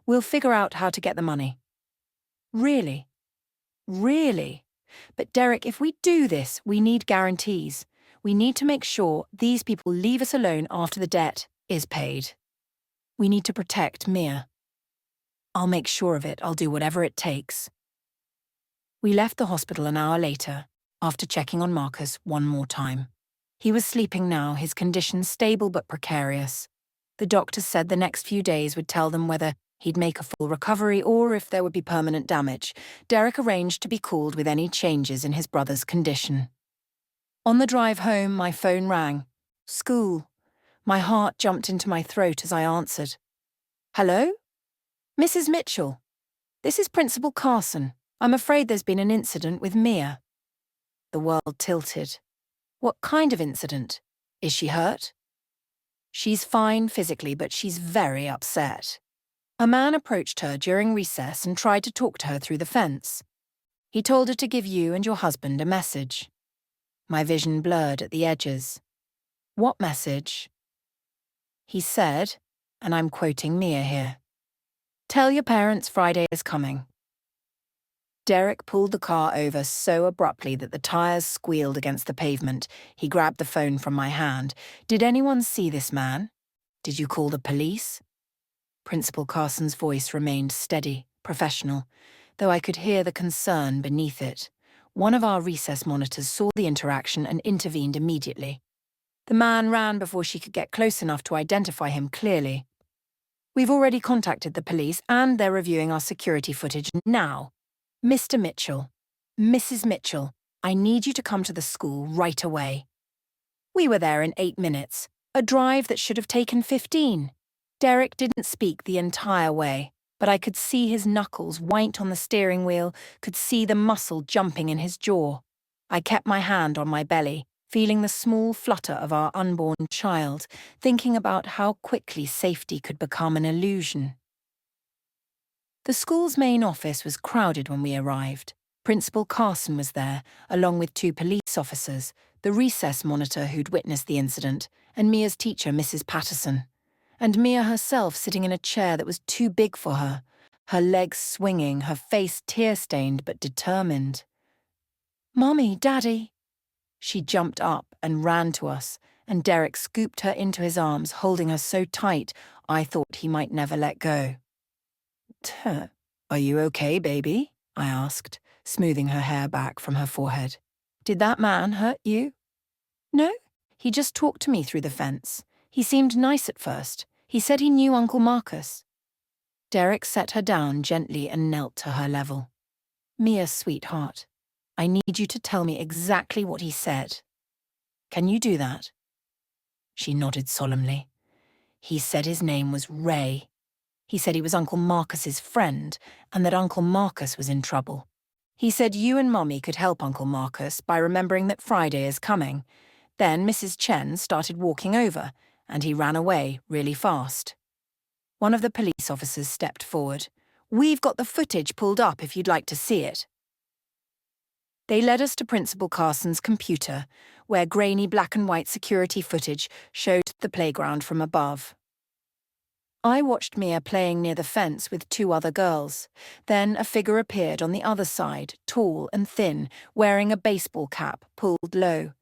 We'll figure out how to get the money. Really? Really? But Derek, if we do this, we need guarantees. We need to make sure these people leave us alone after the debt is paid. We need to protect Mia. I'll make sure of it. I'll do whatever it takes. We left the hospital an hour later, after checking on Marcus one more time. He was sleeping now, his condition stable but precarious. The doctors said the next few days would tell them whether he'd make a full recovery or if there would be permanent damage. Derek arranged to be called with any changes in his brother's condition. On the drive home, my phone rang. School. My heart jumped into my throat as I answered. Hello? Mrs. Mitchell. This is Principal Carson. I'm afraid there's been an incident with Mia. The world tilted. What kind of incident? Is she hurt? She's fine physically, but she's very upset. A man approached her during recess and tried to talk to her through the fence. He told her to give you and your husband a message. My vision blurred at the edges. What message? He said, and I'm quoting Mia here, "Tell your parents Friday is coming." Derek pulled the car over so abruptly that the tires squealed against the pavement. He grabbed the phone from my hand. Did anyone see this man? Did you call the police? Principal Carson's voice remained steady, professional, though I could hear the concern beneath it. One of our recess monitors saw the interaction and intervened immediately. The man ran before she could get close enough to identify him clearly. We've already contacted the police and they're reviewing our security footage now. Mr. Mitchell, Mrs. Mitchell, I need you to come to the school right away. We were there in 8 minutes, a drive that should have taken 15. Derek didn't speak the entire way, but I could see his knuckles white on the steering wheel, could see the muscle jumping in his jaw. I kept my hand on my belly, feeling the small flutter of our unborn child, thinking about how quickly safety could become an illusion. The school's main office was crowded when we arrived. Principal Carson was there, along with 2 police officers, the recess monitor who'd witnessed the incident, and Mia's teacher, Mrs. Patterson. and Mia herself sitting in a chair that was too big for her legs swinging, her face tear-stained but determined. "Mommy, Daddy!" She jumped up and ran to us, and Derek scooped her into his arms, holding her so tight I thought he might never let go. "Are you okay, baby?" I asked, smoothing her hair back from her forehead. "Did that man hurt you?" "No, he just talked to me through the fence. He seemed nice at first. He said he knew Uncle Marcus." Derek set her down gently and knelt to her level. "Mia, sweetheart, I need you to tell me exactly what he said. Can you do that?" She nodded solemnly. "He said his name was Ray. He said he was Uncle Marcus's friend and that Uncle Marcus was in trouble. He said you and Mommy could help Uncle Marcus by remembering that Friday is coming. Then Mrs. Chen started walking over, and he ran away really fast." One of the police officers stepped forward. "We've got the footage pulled up if you'd like to see it." They led us to Principal Carson's computer, where grainy black and white security footage showed the playground from above. I watched Mia playing near the fence with two other girls. Then a figure appeared on the other side, tall and thin, wearing a baseball cap pulled low.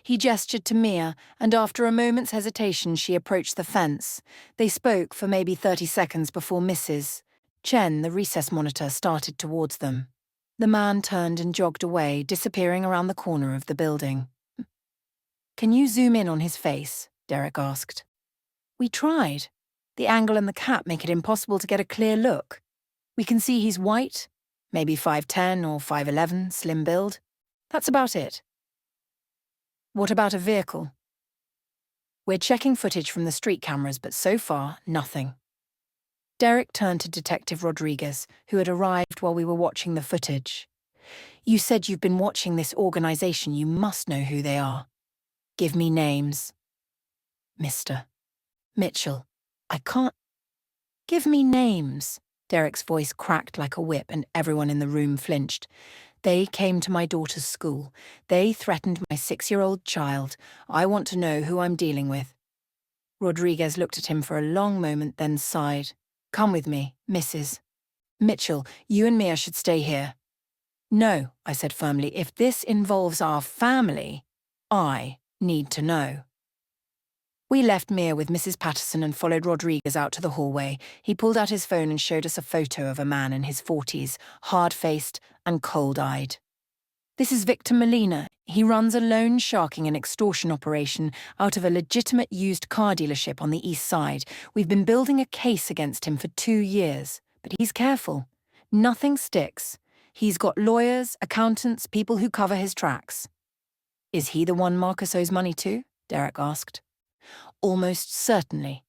He gestured to Mia, and after a moment's hesitation she approached the fence. They spoke for maybe 30 seconds before Mrs. Chen, the recess monitor, started towards them. The man turned and jogged away, disappearing around the corner of the building. "Can you zoom in on his face?" Derek asked. "We tried. The angle and the cap make it impossible to get a clear look. We can see he's white, maybe 5'10" or 5'11", slim build. That's about it." "What about a vehicle?" "We're checking footage from the street cameras, but so far, nothing." Derek turned to Detective Rodriguez, who had arrived while we were watching the footage. "You said you've been watching this organization. You must know who they are. Give me names." "Mr. Mitchell, I can't—" "Give me names." Derek's voice cracked like a whip and everyone in the room flinched. "They came to my daughter's school. They threatened my 6-year-old child. I want to know who I'm dealing with." Rodriguez looked at him for a long moment, then sighed. "Come with me, Mrs. Mitchell. You and Mia should stay here." "No," I said firmly. "If this involves our family, I need to know." We left Mia with Mrs. Patterson and followed Rodriguez out to the hallway. He pulled out his phone and showed us a photo of a man in his 40s, hard-faced and cold-eyed. "This is Victor Molina. He runs a loan sharking and extortion operation out of a legitimate used car dealership on the east side. We've been building a case against him for 2 years, but he's careful. Nothing sticks. He's got lawyers, accountants, people who cover his tracks." "Is he the one Marcus owes money to?" Derek asked. "Almost certainly.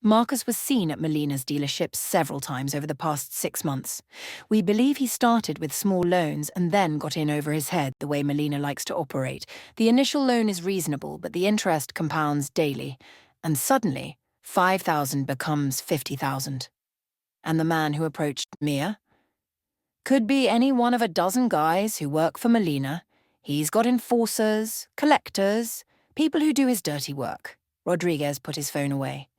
Marcus was seen at Molina's dealership several times over the past 6 months. We believe he started with small loans and then got in over his head the way Molina likes to operate. The initial loan is reasonable, but the interest compounds daily. And suddenly, 5,000 becomes 50,000. And the man who approached Mia? Could be any one of a dozen guys who work for Molina. He's got enforcers, collectors, people who do his dirty work." Rodriguez put his phone away.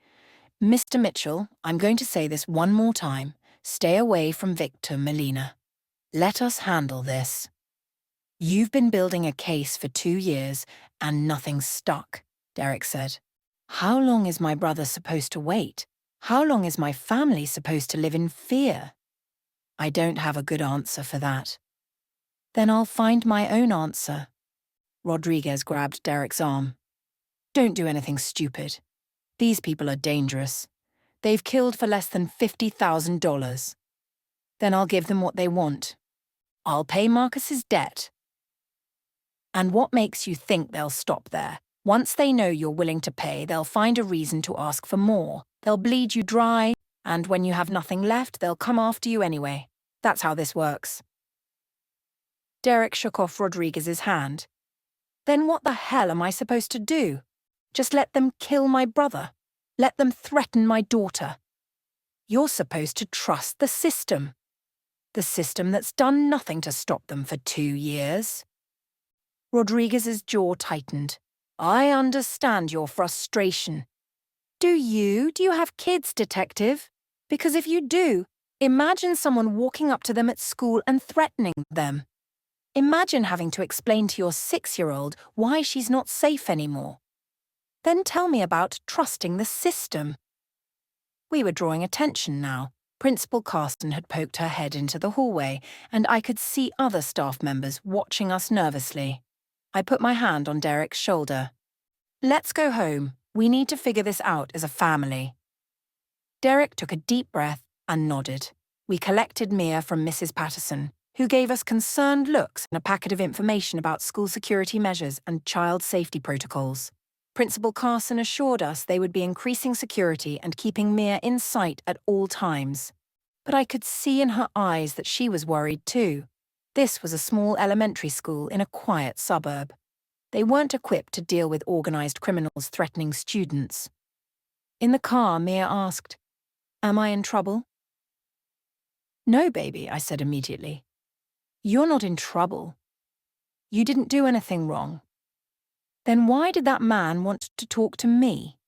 "Mr. Mitchell, I'm going to say this one more time. Stay away from Victor Molina. Let us handle this. You've been building a case for 2 years and nothing's stuck," Derek said. "How long is my brother supposed to wait? How long is my family supposed to live in fear?" "I don't have a good answer for that." "Then I'll find my own answer." Rodriguez grabbed Derek's arm. "Don't do anything stupid. These people are dangerous. They've killed for less than $50,000. Then I'll give them what they want. I'll pay Marcus's debt." "And what makes you think they'll stop there? Once they know you're willing to pay, they'll find a reason to ask for more. They'll bleed you dry, and when you have nothing left, they'll come after you anyway. That's how this works." Derek shook off Rodriguez's hand. "Then what the hell am I supposed to do? Just let them kill my brother? Let them threaten my daughter? You're supposed to trust the system. The system that's done nothing to stop them for 2 years." Rodriguez's jaw tightened. "I understand your frustration. Do you have kids, detective? Because if you do, imagine someone walking up to them at school and threatening them. Imagine having to explain to your 6-year-old why she's not safe anymore. Then tell me about trusting the system. We were drawing attention now. Principal Carson had poked her head into the hallway, and I could see other staff members watching us nervously. I put my hand on Derek's shoulder. Let's go home. We need to figure this out as a family. Derek took a deep breath and nodded. We collected Mia from Mrs. Patterson, who gave us concerned looks and a packet of information about school security measures and child safety protocols. Principal Carson assured us they would be increasing security and keeping Mia in sight at all times. But I could see in her eyes that she was worried too. This was a small elementary school in a quiet suburb. They weren't equipped to deal with organized criminals threatening students. In the car, Mia asked, "Am I in trouble?" "No, baby," I said immediately. "You're not in trouble. You didn't do anything wrong. Then why did that man want to talk to me?"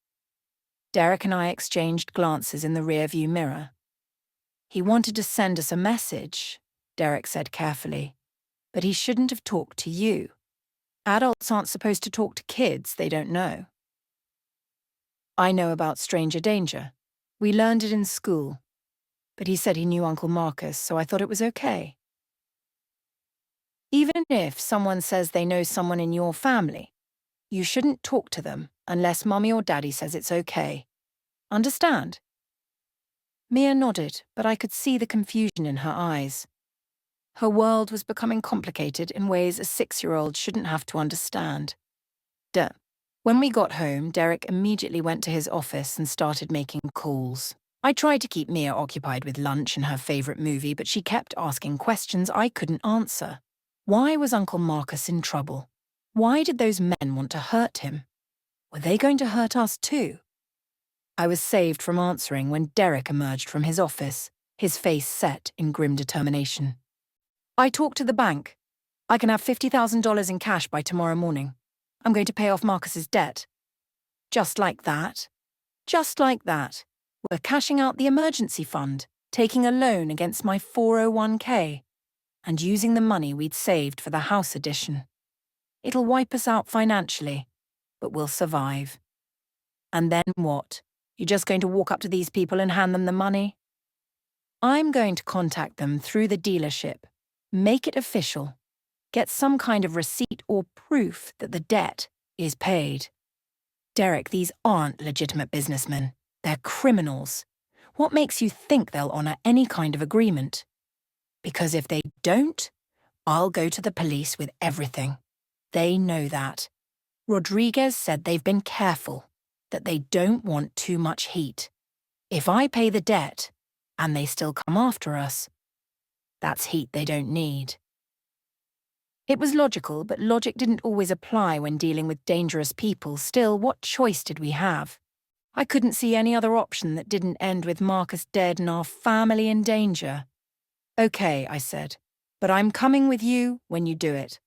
Derek and I exchanged glances in the rearview mirror. "He wanted to send us a message," Derek said carefully. "But he shouldn't have talked to you. Adults aren't supposed to talk to kids they don't know." "I know about stranger danger. We learned it in school. But he said he knew Uncle Marcus, so I thought it was okay." Even if someone says they know someone in your family, you shouldn't talk to them unless Mummy or Daddy says it's okay. Understand? Mia nodded, but I could see the confusion in her eyes. Her world was becoming complicated in ways a 6-year-old shouldn't have to understand. When we got home, Derek immediately went to his office and started making calls. I tried to keep Mia occupied with lunch and her favorite movie, but she kept asking questions I couldn't answer. Why was Uncle Marcus in trouble? Why did those men want to hurt him? Were they going to hurt us too? I was saved from answering when Derek emerged from his office, his face set in grim determination. "I talked to the bank. I can have $50,000 in cash by tomorrow morning. I'm going to pay off Marcus's debt." Just like that. Just like that. We're cashing out the emergency fund, taking a loan against my 401k, and using the money we'd saved for the house addition. It'll wipe us out financially, but we'll survive. And then what? You're just going to walk up to these people and hand them the money? I'm going to contact them through the dealership, make it official, get some kind of receipt or proof that the debt is paid. Derek, these aren't legitimate businessmen. They're criminals. What makes you think they'll honor any kind of agreement? Because if they don't, I'll go to the police with everything. They know that. Rodriguez said they've been careful, that they don't want too much heat. If I pay the debt, and they still come after us, that's heat they don't need. It was logical, but logic didn't always apply when dealing with dangerous people. Still, what choice did we have? I couldn't see any other option that didn't end with Marcus dead and our family in danger. "Okay," I said, "but I'm coming with you when you do it."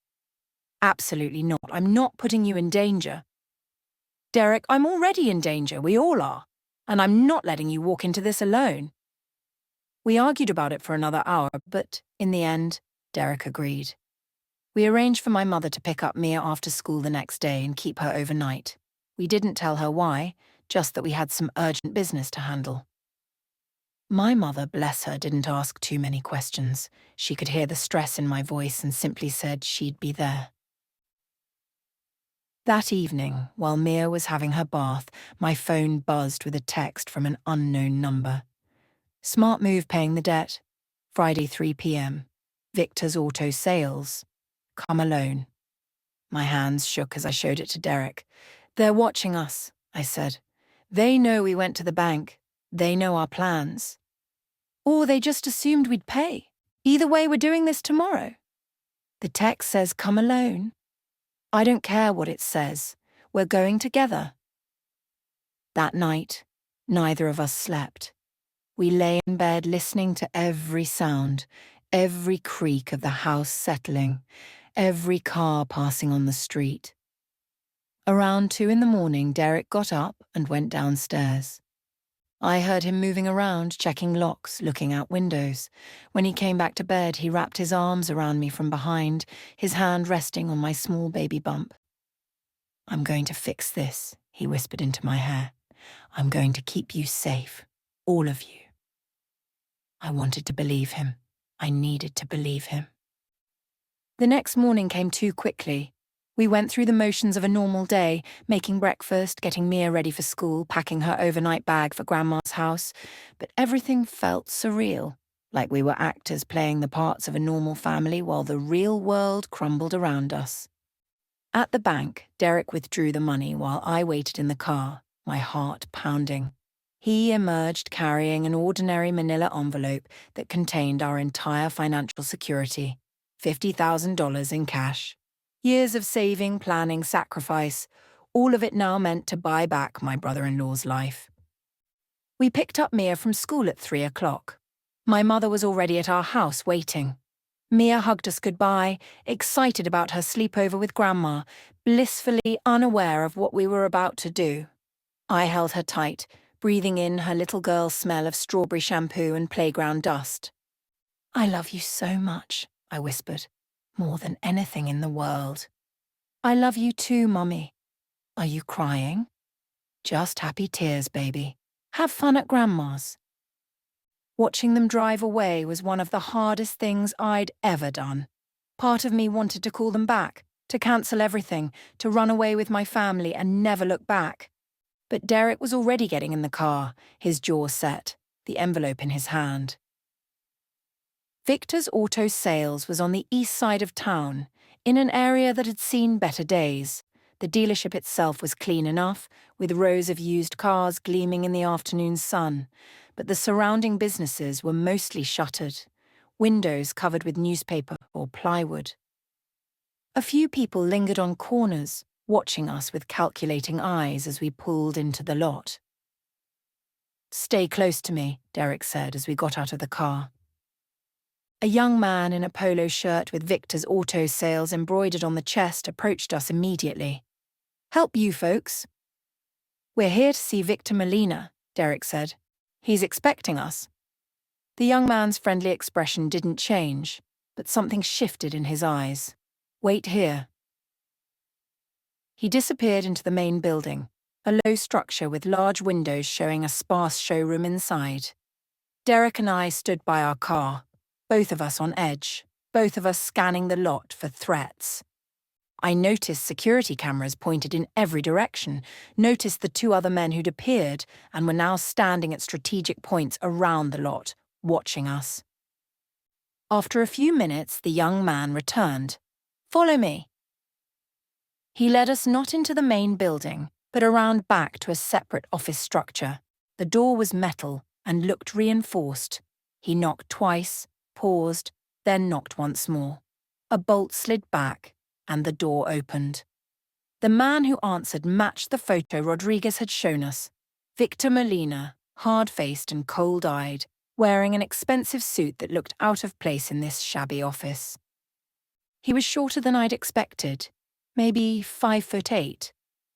"Absolutely not. I'm not putting you in danger." "Derek, I'm already in danger. We all are. And I'm not letting you walk into this alone." We argued about it for another hour, but in the end, Derek agreed. We arranged for my mother to pick up Mia after school the next day and keep her overnight. We didn't tell her why, just that we had some urgent business to handle. My mother, bless her, didn't ask too many questions. She could hear the stress in my voice and simply said she'd be there. That evening, while Mia was having her bath, my phone buzzed with a text from an unknown number. "Smart move paying the debt. Friday 3 p.m. Victor's Auto Sales. Come alone." My hands shook as I showed it to Derek. "They're watching us," I said. "They know we went to the bank. They know our plans. Or they just assumed we'd pay. Either way, we're doing this tomorrow." "The text says come alone." "I don't care what it says. We're going together." That night, neither of us slept. We lay in bed listening to every sound, every creak of the house settling, every car passing on the street. Around 2 in the morning, Derek got up and went downstairs. I heard him moving around, checking locks, looking out windows. When he came back to bed, he wrapped his arms around me from behind, his hand resting on my small baby bump. "I'm going to fix this," he whispered into my hair. "I'm going to keep you safe, all of you." I wanted to believe him. I needed to believe him. The next morning came too quickly. We went through the motions of a normal day, making breakfast, getting Mia ready for school, packing her overnight bag for Grandma's house, but everything felt surreal, like we were actors playing the parts of a normal family while the real world crumbled around us. At the bank, Derek withdrew the money while I waited in the car, my heart pounding. He emerged carrying an ordinary manila envelope that contained our entire financial security, $50,000 in cash. Years of saving, planning, sacrifice, all of it now meant to buy back my brother-in-law's life. We picked up Mia from school at 3 o'clock. My mother was already at our house waiting. Mia hugged us goodbye, excited about her sleepover with Grandma, blissfully unaware of what we were about to do. I held her tight, breathing in her little girl's smell of strawberry shampoo and playground dust. "I love you so much," I whispered, "more than anything in the world." "I love you too, Mummy." "Are you crying?" "Just happy tears, baby. Have fun at Grandma's." Watching them drive away was one of the hardest things I'd ever done. Part of me wanted to call them back, to cancel everything, to run away with my family and never look back. But Derek was already getting in the car, his jaw set, the envelope in his hand. Victor's Auto Sales was on the east side of town, in an area that had seen better days. The dealership itself was clean enough, with rows of used cars gleaming in the afternoon sun, but the surrounding businesses were mostly shuttered, windows covered with newspaper or plywood. A few people lingered on corners, watching us with calculating eyes as we pulled into the lot. "Stay close to me," Derek said as we got out of the car. A young man in a polo shirt with Victor's Auto Sales embroidered on the chest approached us immediately. "Help you folks." "We're here to see Victor Molina," Derek said. "He's expecting us." The young man's friendly expression didn't change, but something shifted in his eyes. "Wait here." He disappeared into the main building, a low structure with large windows showing a sparse showroom inside. Derek and I stood by our car, both of us on edge, both of us scanning the lot for threats. I noticed security cameras pointed in every direction, noticed the two other men who'd appeared and were now standing at strategic points around the lot, watching us. After a few minutes, the young man returned. "Follow me." He led us not into the main building, but around back to a separate office structure. The door was metal and looked reinforced. He knocked twice, paused, then knocked once more. A bolt slid back, and the door opened. The man who answered matched the photo Rodriguez had shown us. Victor Molina, hard-faced and cold-eyed, wearing an expensive suit that looked out of place in this shabby office. He was shorter than I'd expected, maybe 5'8",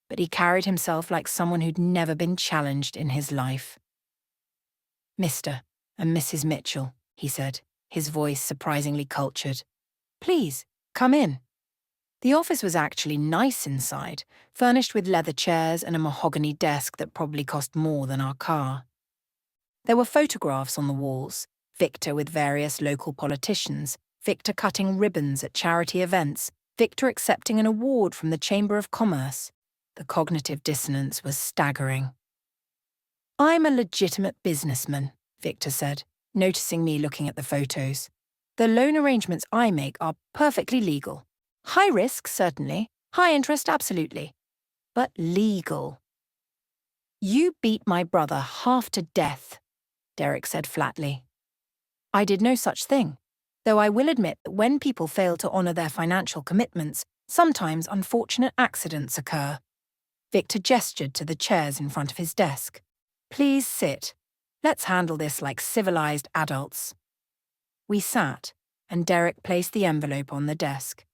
but he carried himself like someone who'd never been challenged in his life. "Mr. and Mrs. Mitchell," he said, his voice surprisingly cultured. "Please, come in." The office was actually nice inside, furnished with leather chairs and a mahogany desk that probably cost more than our car. There were photographs on the walls, Victor with various local politicians, Victor cutting ribbons at charity events, Victor accepting an award from the Chamber of Commerce. The cognitive dissonance was staggering. "I'm a legitimate businessman," Victor said, noticing me looking at the photos. "The loan arrangements I make are perfectly legal. High risk, certainly. High interest, absolutely. But legal." "You beat my brother half to death," Derek said flatly. "I did no such thing, though I will admit that when people fail to honor their financial commitments, sometimes unfortunate accidents occur." Victor gestured to the chairs in front of his desk. "Please sit. Let's handle this like civilized adults." We sat, and Derek placed the envelope on the desk.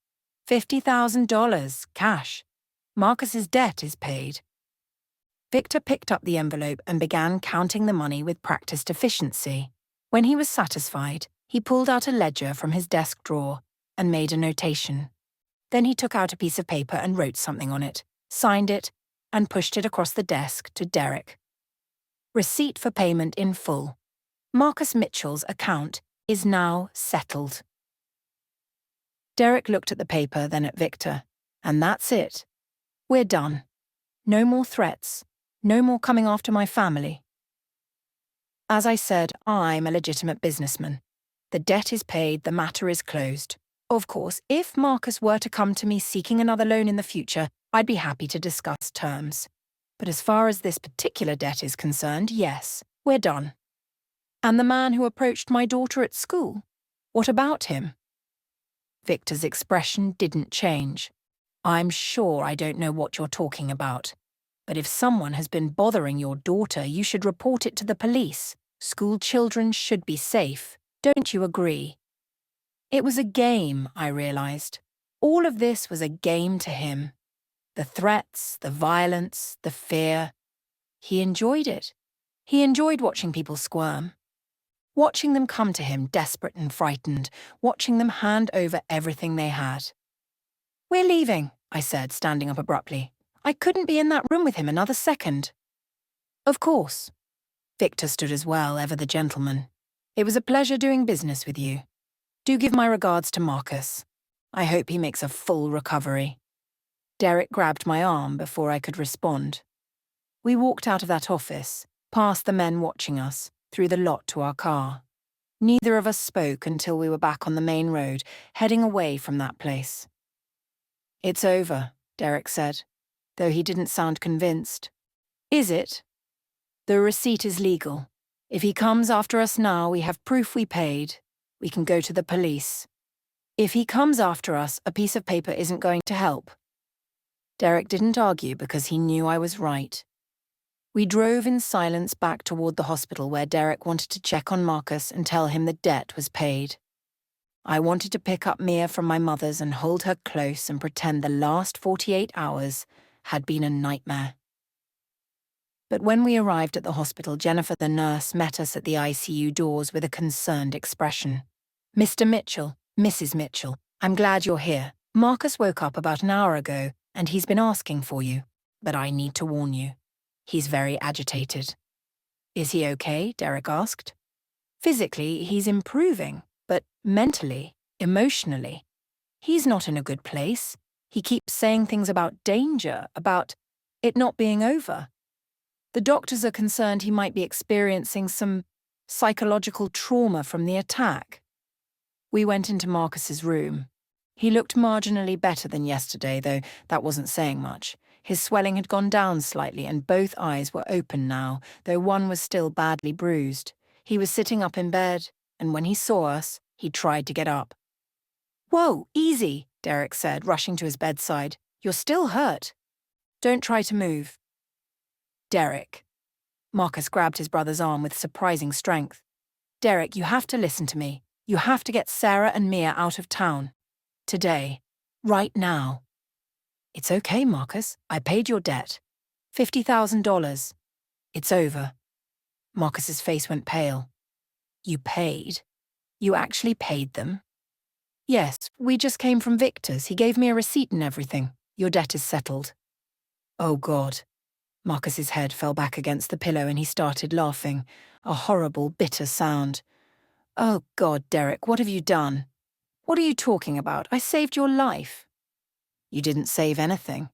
$50,000, cash. Marcus's debt is paid. Victor picked up the envelope and began counting the money with practiced efficiency. When he was satisfied, he pulled out a ledger from his desk drawer and made a notation. Then he took out a piece of paper and wrote something on it, signed it, and pushed it across the desk to Derek. Receipt for payment in full. Marcus Mitchell's account is now settled. Derek looked at the paper, then at Victor. And that's it. We're done. No more threats. No more coming after my family. As I said, I'm a legitimate businessman. The debt is paid, the matter is closed. Of course, if Marcus were to come to me seeking another loan in the future, I'd be happy to discuss terms. But as far as this particular debt is concerned, yes, we're done. And the man who approached my daughter at school? What about him? Victor's expression didn't change. I'm sure I don't know what you're talking about. But if someone has been bothering your daughter, you should report it to the police. School children should be safe. Don't you agree? It was a game, I realized. All of this was a game to him. The threats, the violence, the fear. He enjoyed it. He enjoyed watching people squirm. Watching them come to him desperate and frightened, watching them hand over everything they had. We're leaving, I said, standing up abruptly. I couldn't be in that room with him another second. Of course. Victor stood as well, ever the gentleman. It was a pleasure doing business with you. Do give my regards to Marcus. I hope he makes a full recovery. Derek grabbed my arm before I could respond. We walked out of that office, past the men watching us, through the lot to our car. Neither of us spoke until we were back on the main road, heading away from that place. It's over, Derek said, though he didn't sound convinced. Is it? The receipt is legal. If he comes after us now, we have proof we paid. We can go to the police. If he comes after us, a piece of paper isn't going to help. Derek didn't argue because he knew I was right. We drove in silence back toward the hospital where Derek wanted to check on Marcus and tell him the debt was paid. I wanted to pick up Mia from my mother's and hold her close and pretend the last 48 hours had been a nightmare. But when we arrived at the hospital, Jennifer, the nurse, met us at the ICU doors with a concerned expression. Mr. Mitchell, Mrs. Mitchell, I'm glad you're here. Marcus woke up about an hour ago, and he's been asking for you. But I need to warn you. He's very agitated. Is he okay? Derek asked. Physically, he's improving, but mentally, emotionally, he's not in a good place. He keeps saying things about danger, about it not being over. The doctors are concerned he might be experiencing some psychological trauma from the attack. We went into Marcus's room. He looked marginally better than yesterday, though that wasn't saying much. His swelling had gone down slightly and both eyes were open now, though one was still badly bruised. He was sitting up in bed, and when he saw us, he tried to get up. Whoa, easy, Derek said, rushing to his bedside. You're still hurt. Don't try to move. Derek. Marcus grabbed his brother's arm with surprising strength. Derek, you have to listen to me. You have to get Sarah and Mia out of town. Today. Right now. It's okay, Marcus. I paid your debt. $50,000. It's over. Marcus's face went pale. You paid? You actually paid them? Yes, we just came from Victor's. He gave me a receipt and everything. Your debt is settled. Oh, God. Marcus's head fell back against the pillow and he started laughing, a horrible, bitter sound. Oh, God, Derek, what have you done? What are you talking about? I saved your life. You didn't save anything.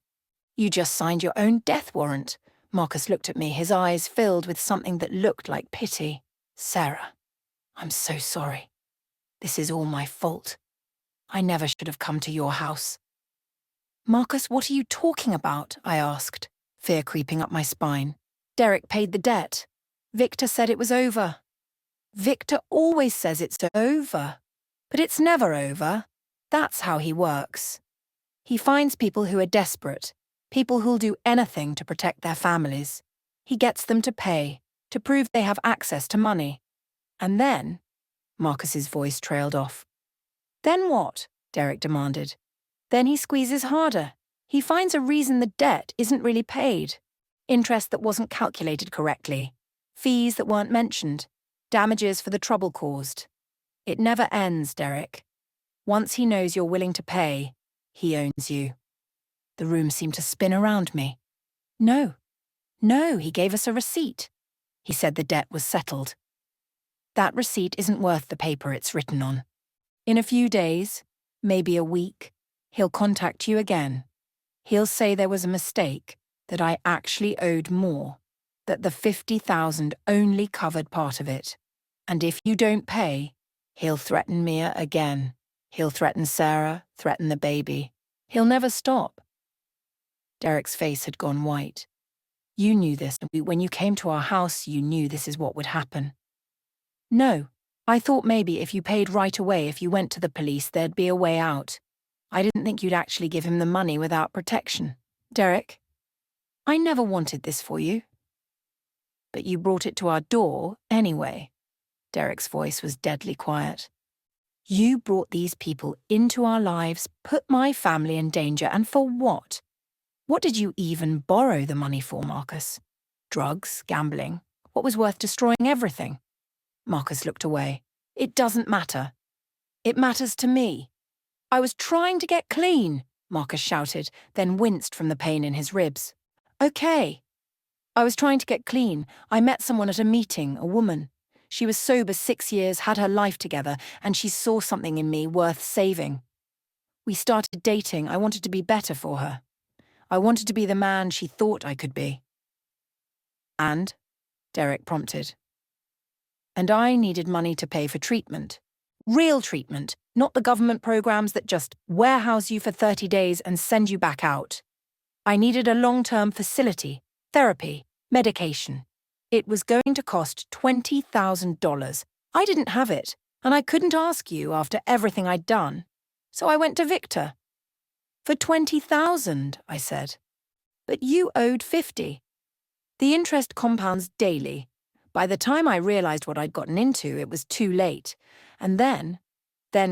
You just signed your own death warrant. Marcus looked at me, his eyes filled with something that looked like pity. Sarah, I'm so sorry. This is all my fault. I never should have come to your house. Marcus, what are you talking about? I asked, fear creeping up my spine. Derek paid the debt. Victor said it was over. Victor always says it's over. But it's never over. That's how he works. He finds people who are desperate, people who'll do anything to protect their families. He gets them to pay, to prove they have access to money. And then, Marcus's voice trailed off. Then what? Derek demanded. Then he squeezes harder. He finds a reason the debt isn't really paid. Interest that wasn't calculated correctly. Fees that weren't mentioned. Damages for the trouble caused. It never ends, Derek. Once he knows you're willing to pay, he owns you. The room seemed to spin around me. No, he gave us a receipt. He said the debt was settled. That receipt isn't worth the paper it's written on. In a few days, maybe a week, he'll contact you again. He'll say there was a mistake, that I actually owed more, that the $50,000 only covered part of it. And if you don't pay, he'll threaten Mia again. He'll threaten Sarah, threaten the baby. He'll never stop. Derek's face had gone white. You knew this. When you came to our house, you knew this is what would happen. No, I thought maybe if you paid right away, if you went to the police, there'd be a way out. I didn't think you'd actually give him the money without protection. Derek, I never wanted this for you. But you brought it to our door anyway. Derek's voice was deadly quiet. You brought these people into our lives, put my family in danger, and for what? What did you even borrow the money for, Marcus? Drugs, gambling? What was worth destroying everything? Marcus looked away. It doesn't matter. It matters to me. I was trying to get clean, Marcus shouted, then winced from the pain in his ribs. Okay. I was trying to get clean. I met someone at a meeting, a woman. She was sober 6 years, had her life together, and she saw something in me worth saving. We started dating. I wanted to be better for her. I wanted to be the man she thought I could be. And? Derek prompted. And I needed money to pay for treatment. Real treatment, not the government programs that just warehouse you for 30 days and send you back out. I needed a long-term facility, therapy, medication. It was going to cost $20,000. I didn't have it, and I couldn't ask you after everything I'd done. So I went to Victor. For $20,000, I said. But you owed $50,000. The interest compounds daily. By the time I realized what I'd gotten into, it was too late. And then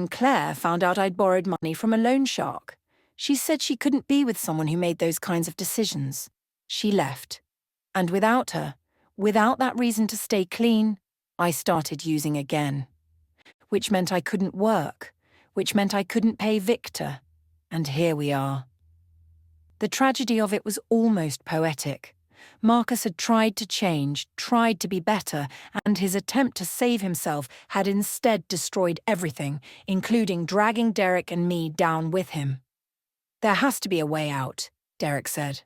Claire found out I'd borrowed money from a loan shark. She said she couldn't be with someone who made those kinds of decisions. She left. And without her, without that reason to stay clean, I started using again. Which meant I couldn't work, which meant I couldn't pay Victor. And here we are. The tragedy of it was almost poetic. Marcus had tried to change, tried to be better, and his attempt to save himself had instead destroyed everything, including dragging Derek and me down with him. There has to be a way out, Derek said.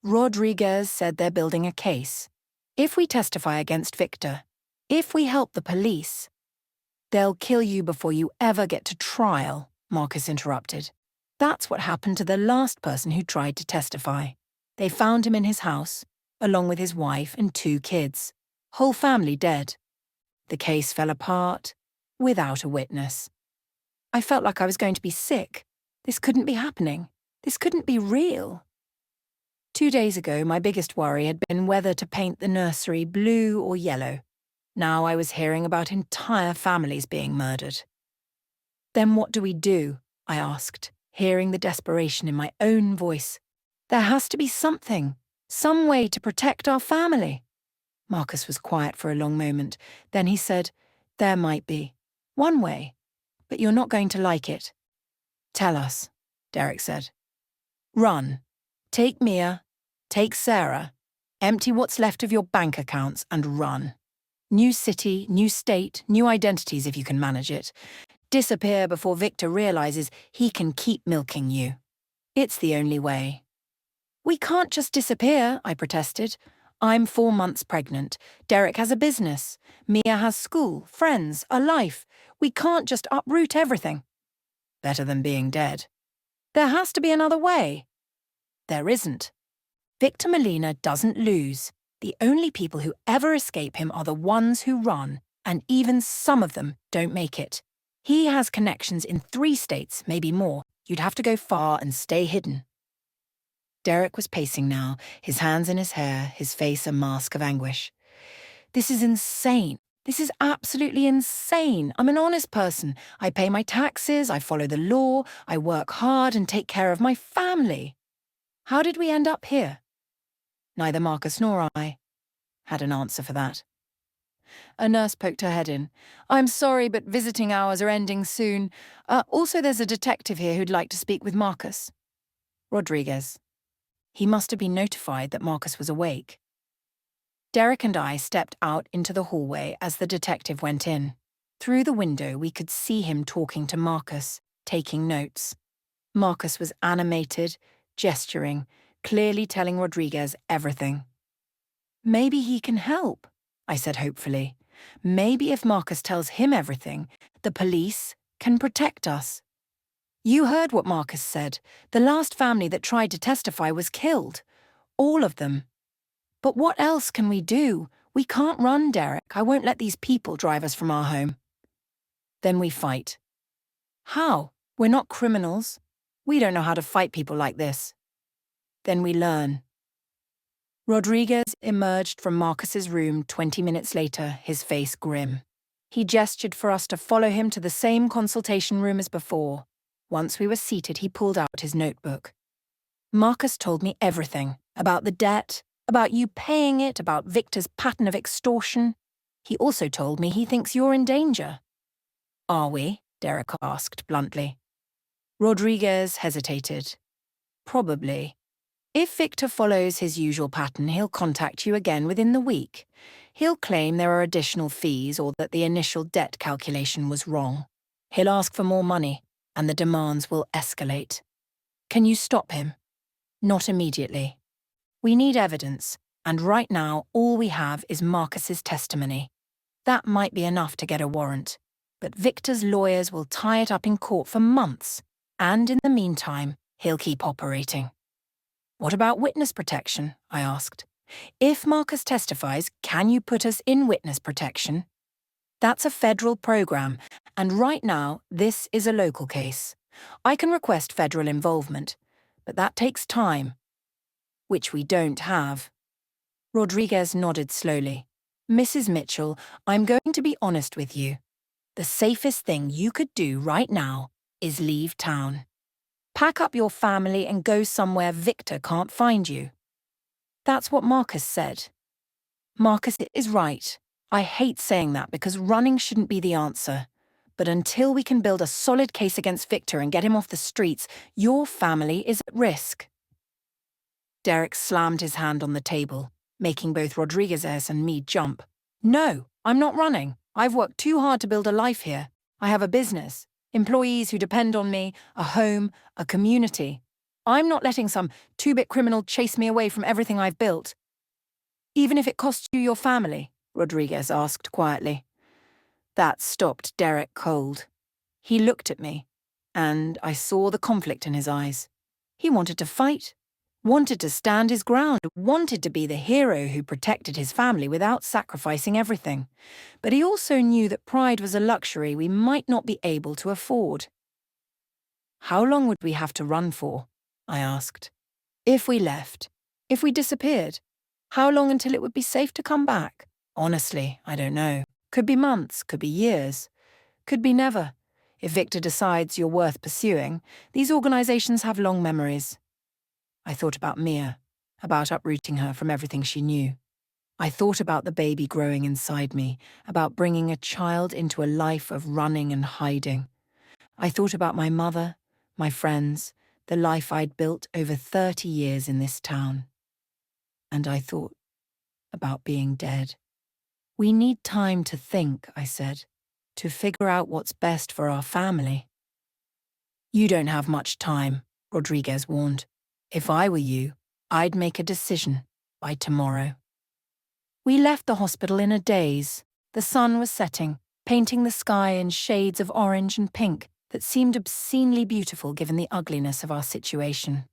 Rodriguez said they're building a case. If we testify against Victor, if we help the police, they'll kill you before you ever get to trial, Marcus interrupted. That's what happened to the last person who tried to testify. They found him in his house, along with his wife and 2 kids. Whole family dead. The case fell apart, without a witness. I felt like I was going to be sick. This couldn't be happening. This couldn't be real. 2 days ago, my biggest worry had been whether to paint the nursery blue or yellow. Now I was hearing about entire families being murdered. Then what do we do? I asked, hearing the desperation in my own voice. There has to be something, some way to protect our family. Marcus was quiet for a long moment. Then he said, there might be. One way. But you're not going to like it. Tell us, Derek said. Run. Take Mia. Take Sarah. Empty what's left of your bank accounts and run. New city, new state, new identities if you can manage it. Disappear before Victor realizes he can keep milking you. It's the only way. We can't just disappear, I protested. I'm 4 months pregnant. Derek has a business. Mia has school, friends, a life. We can't just uproot everything. Better than being dead. There has to be another way. There isn't. Victor Molina doesn't lose. The only people who ever escape him are the ones who run, and even some of them don't make it. He has connections in 3 states, maybe more. You'd have to go far and stay hidden. Derek was pacing now, his hands in his hair, his face a mask of anguish. This is insane. This is absolutely insane. I'm an honest person. I pay my taxes, I follow the law, I work hard and take care of my family. How did we end up here? Neither Marcus nor I had an answer for that. A nurse poked her head in. I'm sorry, but visiting hours are ending soon. Also, there's a detective here who'd like to speak with Marcus. Rodriguez. He must have been notified that Marcus was awake. Derek and I stepped out into the hallway as the detective went in. Through the window, we could see him talking to Marcus, taking notes. Marcus was animated, gesturing, clearly telling Rodriguez everything. Maybe he can help, I said hopefully. Maybe if Marcus tells him everything, the police can protect us. You heard what Marcus said. The last family that tried to testify was killed. All of them. But what else can we do? We can't run, Derek. I won't let these people drive us from our home. Then we fight. How? We're not criminals. We don't know how to fight people like this. Then we learn. Rodriguez emerged from Marcus's room 20 minutes later, his face grim. He gestured for us to follow him to the same consultation room as before. Once we were seated, he pulled out his notebook. Marcus told me everything, about the debt, about you paying it, about Victor's pattern of extortion. He also told me he thinks you're in danger. Are we? Derek asked bluntly. Rodriguez hesitated. Probably. If Victor follows his usual pattern, he'll contact you again within the week. He'll claim there are additional fees or that the initial debt calculation was wrong. He'll ask for more money, and the demands will escalate. Can you stop him? Not immediately. We need evidence, and right now all we have is Marcus's testimony. That might be enough to get a warrant, but Victor's lawyers will tie it up in court for months, and in the meantime, he'll keep operating. What about witness protection? I asked. If Marcus testifies, can you put us in witness protection? That's a federal program, and right now, this is a local case. I can request federal involvement, but that takes time, which we don't have. Rodriguez nodded slowly. Mrs. Mitchell, I'm going to be honest with you. The safest thing you could do right now is leave town. Pack up your family and go somewhere Victor can't find you. That's what Marcus said. Marcus is right. I hate saying that because running shouldn't be the answer. But until we can build a solid case against Victor and get him off the streets, your family is at risk. Derek slammed his hand on the table, making both Rodriguez and me jump. No, I'm not running. I've worked too hard to build a life here. I have a business, employees who depend on me, a home, a community. I'm not letting some two-bit criminal chase me away from everything I've built. Even if it costs you your family, Rodriguez asked quietly. That stopped Derek cold. He looked at me, and I saw the conflict in his eyes. He wanted to fight, wanted to stand his ground, wanted to be the hero who protected his family without sacrificing everything. But he also knew that pride was a luxury we might not be able to afford. How long would we have to run for? I asked. If we left, if we disappeared, how long until it would be safe to come back? Honestly, I don't know. Could be months, could be years, could be never. If Victor decides you're worth pursuing, these organizations have long memories. I thought about Mia, about uprooting her from everything she knew. I thought about the baby growing inside me, about bringing a child into a life of running and hiding. I thought about my mother, my friends, the life I'd built over 30 years in this town. And I thought about being dead. We need time to think, I said, to figure out what's best for our family. You don't have much time, Rodriguez warned. If I were you, I'd make a decision by tomorrow. We left the hospital in a daze. The sun was setting, painting the sky in shades of orange and pink that seemed obscenely beautiful given the ugliness of our situation.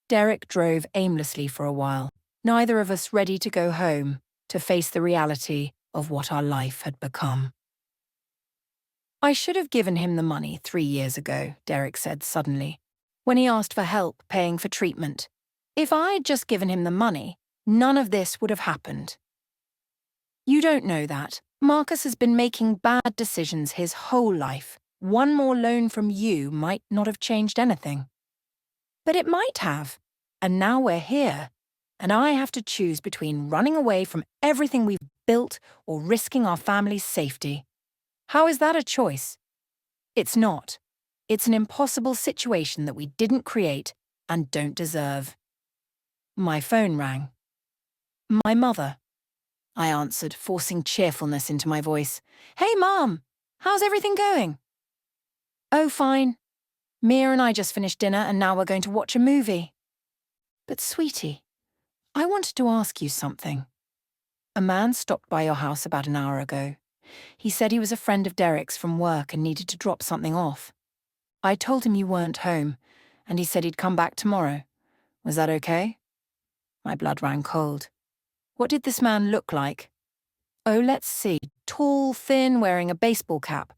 Derek drove aimlessly for a while, neither of us ready to go home, to face the reality of what our life had become. I should have given him the money 3 years ago, Derek said suddenly, when he asked for help paying for treatment. If I'd just given him the money, none of this would have happened. You don't know that. Marcus has been making bad decisions his whole life. One more loan from you might not have changed anything. But it might have. And now we're here. And I have to choose between running away from everything we've built or risking our family's safety. How is that a choice? It's not. It's an impossible situation that we didn't create and don't deserve. My phone rang. My mother. I answered, forcing cheerfulness into my voice. Hey, Mom! How's everything going? Oh, fine. Mia and I just finished dinner and now we're going to watch a movie. But, sweetie, I wanted to ask you something. A man stopped by your house about an hour ago. He said he was a friend of Derek's from work and needed to drop something off. I told him you weren't home, and he said he'd come back tomorrow. Was that okay? My blood ran cold. What did this man look like? Oh, let's see. Tall, thin, wearing a baseball cap.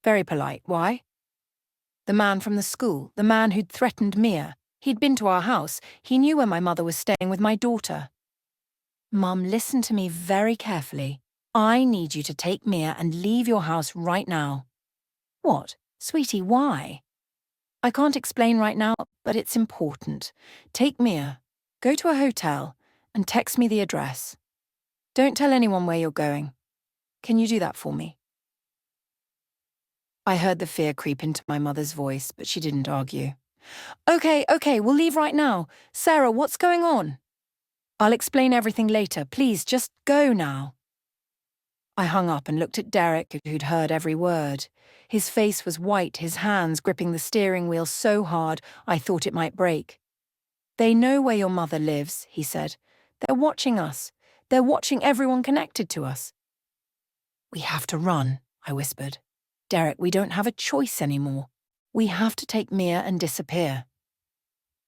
Very polite. Why? The man from the school, the man who'd threatened Mia. He'd been to our house. He knew where my mother was staying with my daughter. Mum, listen to me very carefully. I need you to take Mia and leave your house right now. What? Sweetie, why? I can't explain right now, but it's important. Take Mia, go to a hotel, and text me the address. Don't tell anyone where you're going. Can you do that for me? I heard the fear creep into my mother's voice, but she didn't argue. Okay, we'll leave right now. Sarah, what's going on? I'll explain everything later. Please, just go now. I hung up and looked at Derek, who'd heard every word. His face was white, his hands gripping the steering wheel so hard I thought it might break. They know where your mother lives, he said. They're watching us. They're watching everyone connected to us. We have to run, I whispered. Derek, we don't have a choice anymore. We have to take Mia and disappear.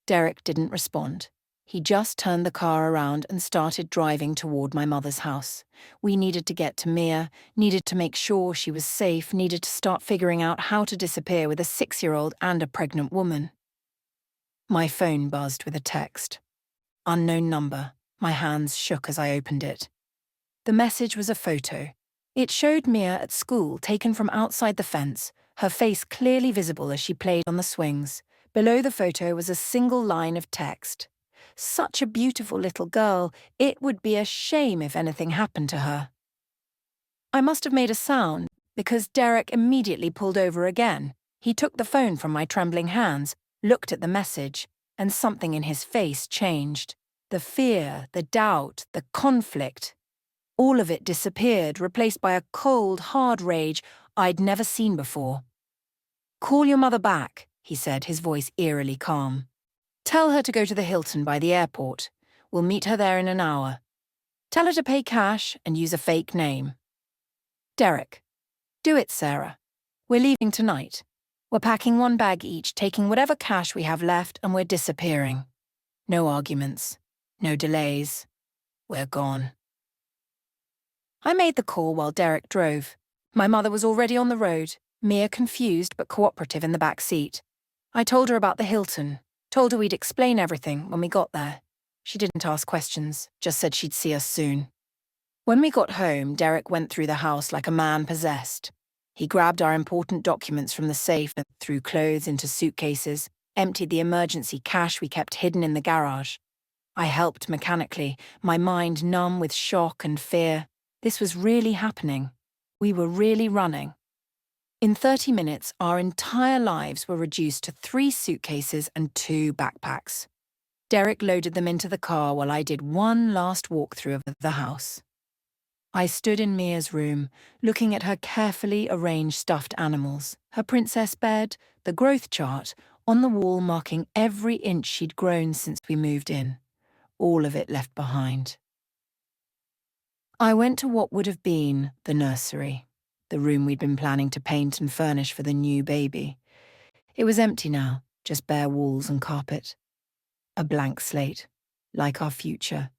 Derek didn't respond. He just turned the car around and started driving toward my mother's house. We needed to get to Mia, needed to make sure she was safe, needed to start figuring out how to disappear with a 6-year-old and a pregnant woman. My phone buzzed with a text. Unknown number. My hands shook as I opened it. The message was a photo. It showed Mia at school, taken from outside the fence, her face clearly visible as she played on the swings. Below the photo was a single line of text. Such a beautiful little girl, it would be a shame if anything happened to her. I must have made a sound, because Derek immediately pulled over again. He took the phone from my trembling hands, looked at the message, and something in his face changed. The fear, the doubt, the conflict. All of it disappeared, replaced by a cold, hard rage I'd never seen before. Call your mother back, he said, his voice eerily calm. Tell her to go to the Hilton by the airport. We'll meet her there in an hour. Tell her to pay cash and use a fake name. Derek. Do it, Sarah. We're leaving tonight. We're packing one bag each, taking whatever cash we have left, and we're disappearing. No arguments. No delays. We're gone. I made the call while Derek drove. My mother was already on the road, Mia confused but cooperative in the back seat. I told her about the Hilton, told her we'd explain everything when we got there. She didn't ask questions, just said she'd see us soon. When we got home, Derek went through the house like a man possessed. He grabbed our important documents from the safe and threw clothes into suitcases, emptied the emergency cash we kept hidden in the garage. I helped mechanically, my mind numb with shock and fear. This was really happening. We were really running. In 30 minutes, our entire lives were reduced to 3 suitcases and 2 backpacks. Derek loaded them into the car while I did one last walkthrough of the house. I stood in Mia's room, looking at her carefully arranged stuffed animals, her princess bed, the growth chart, on the wall marking every inch she'd grown since we moved in. All of it left behind. I went to what would have been the nursery, the room we'd been planning to paint and furnish for the new baby. It was empty now, just bare walls and carpet. A blank slate, like our future.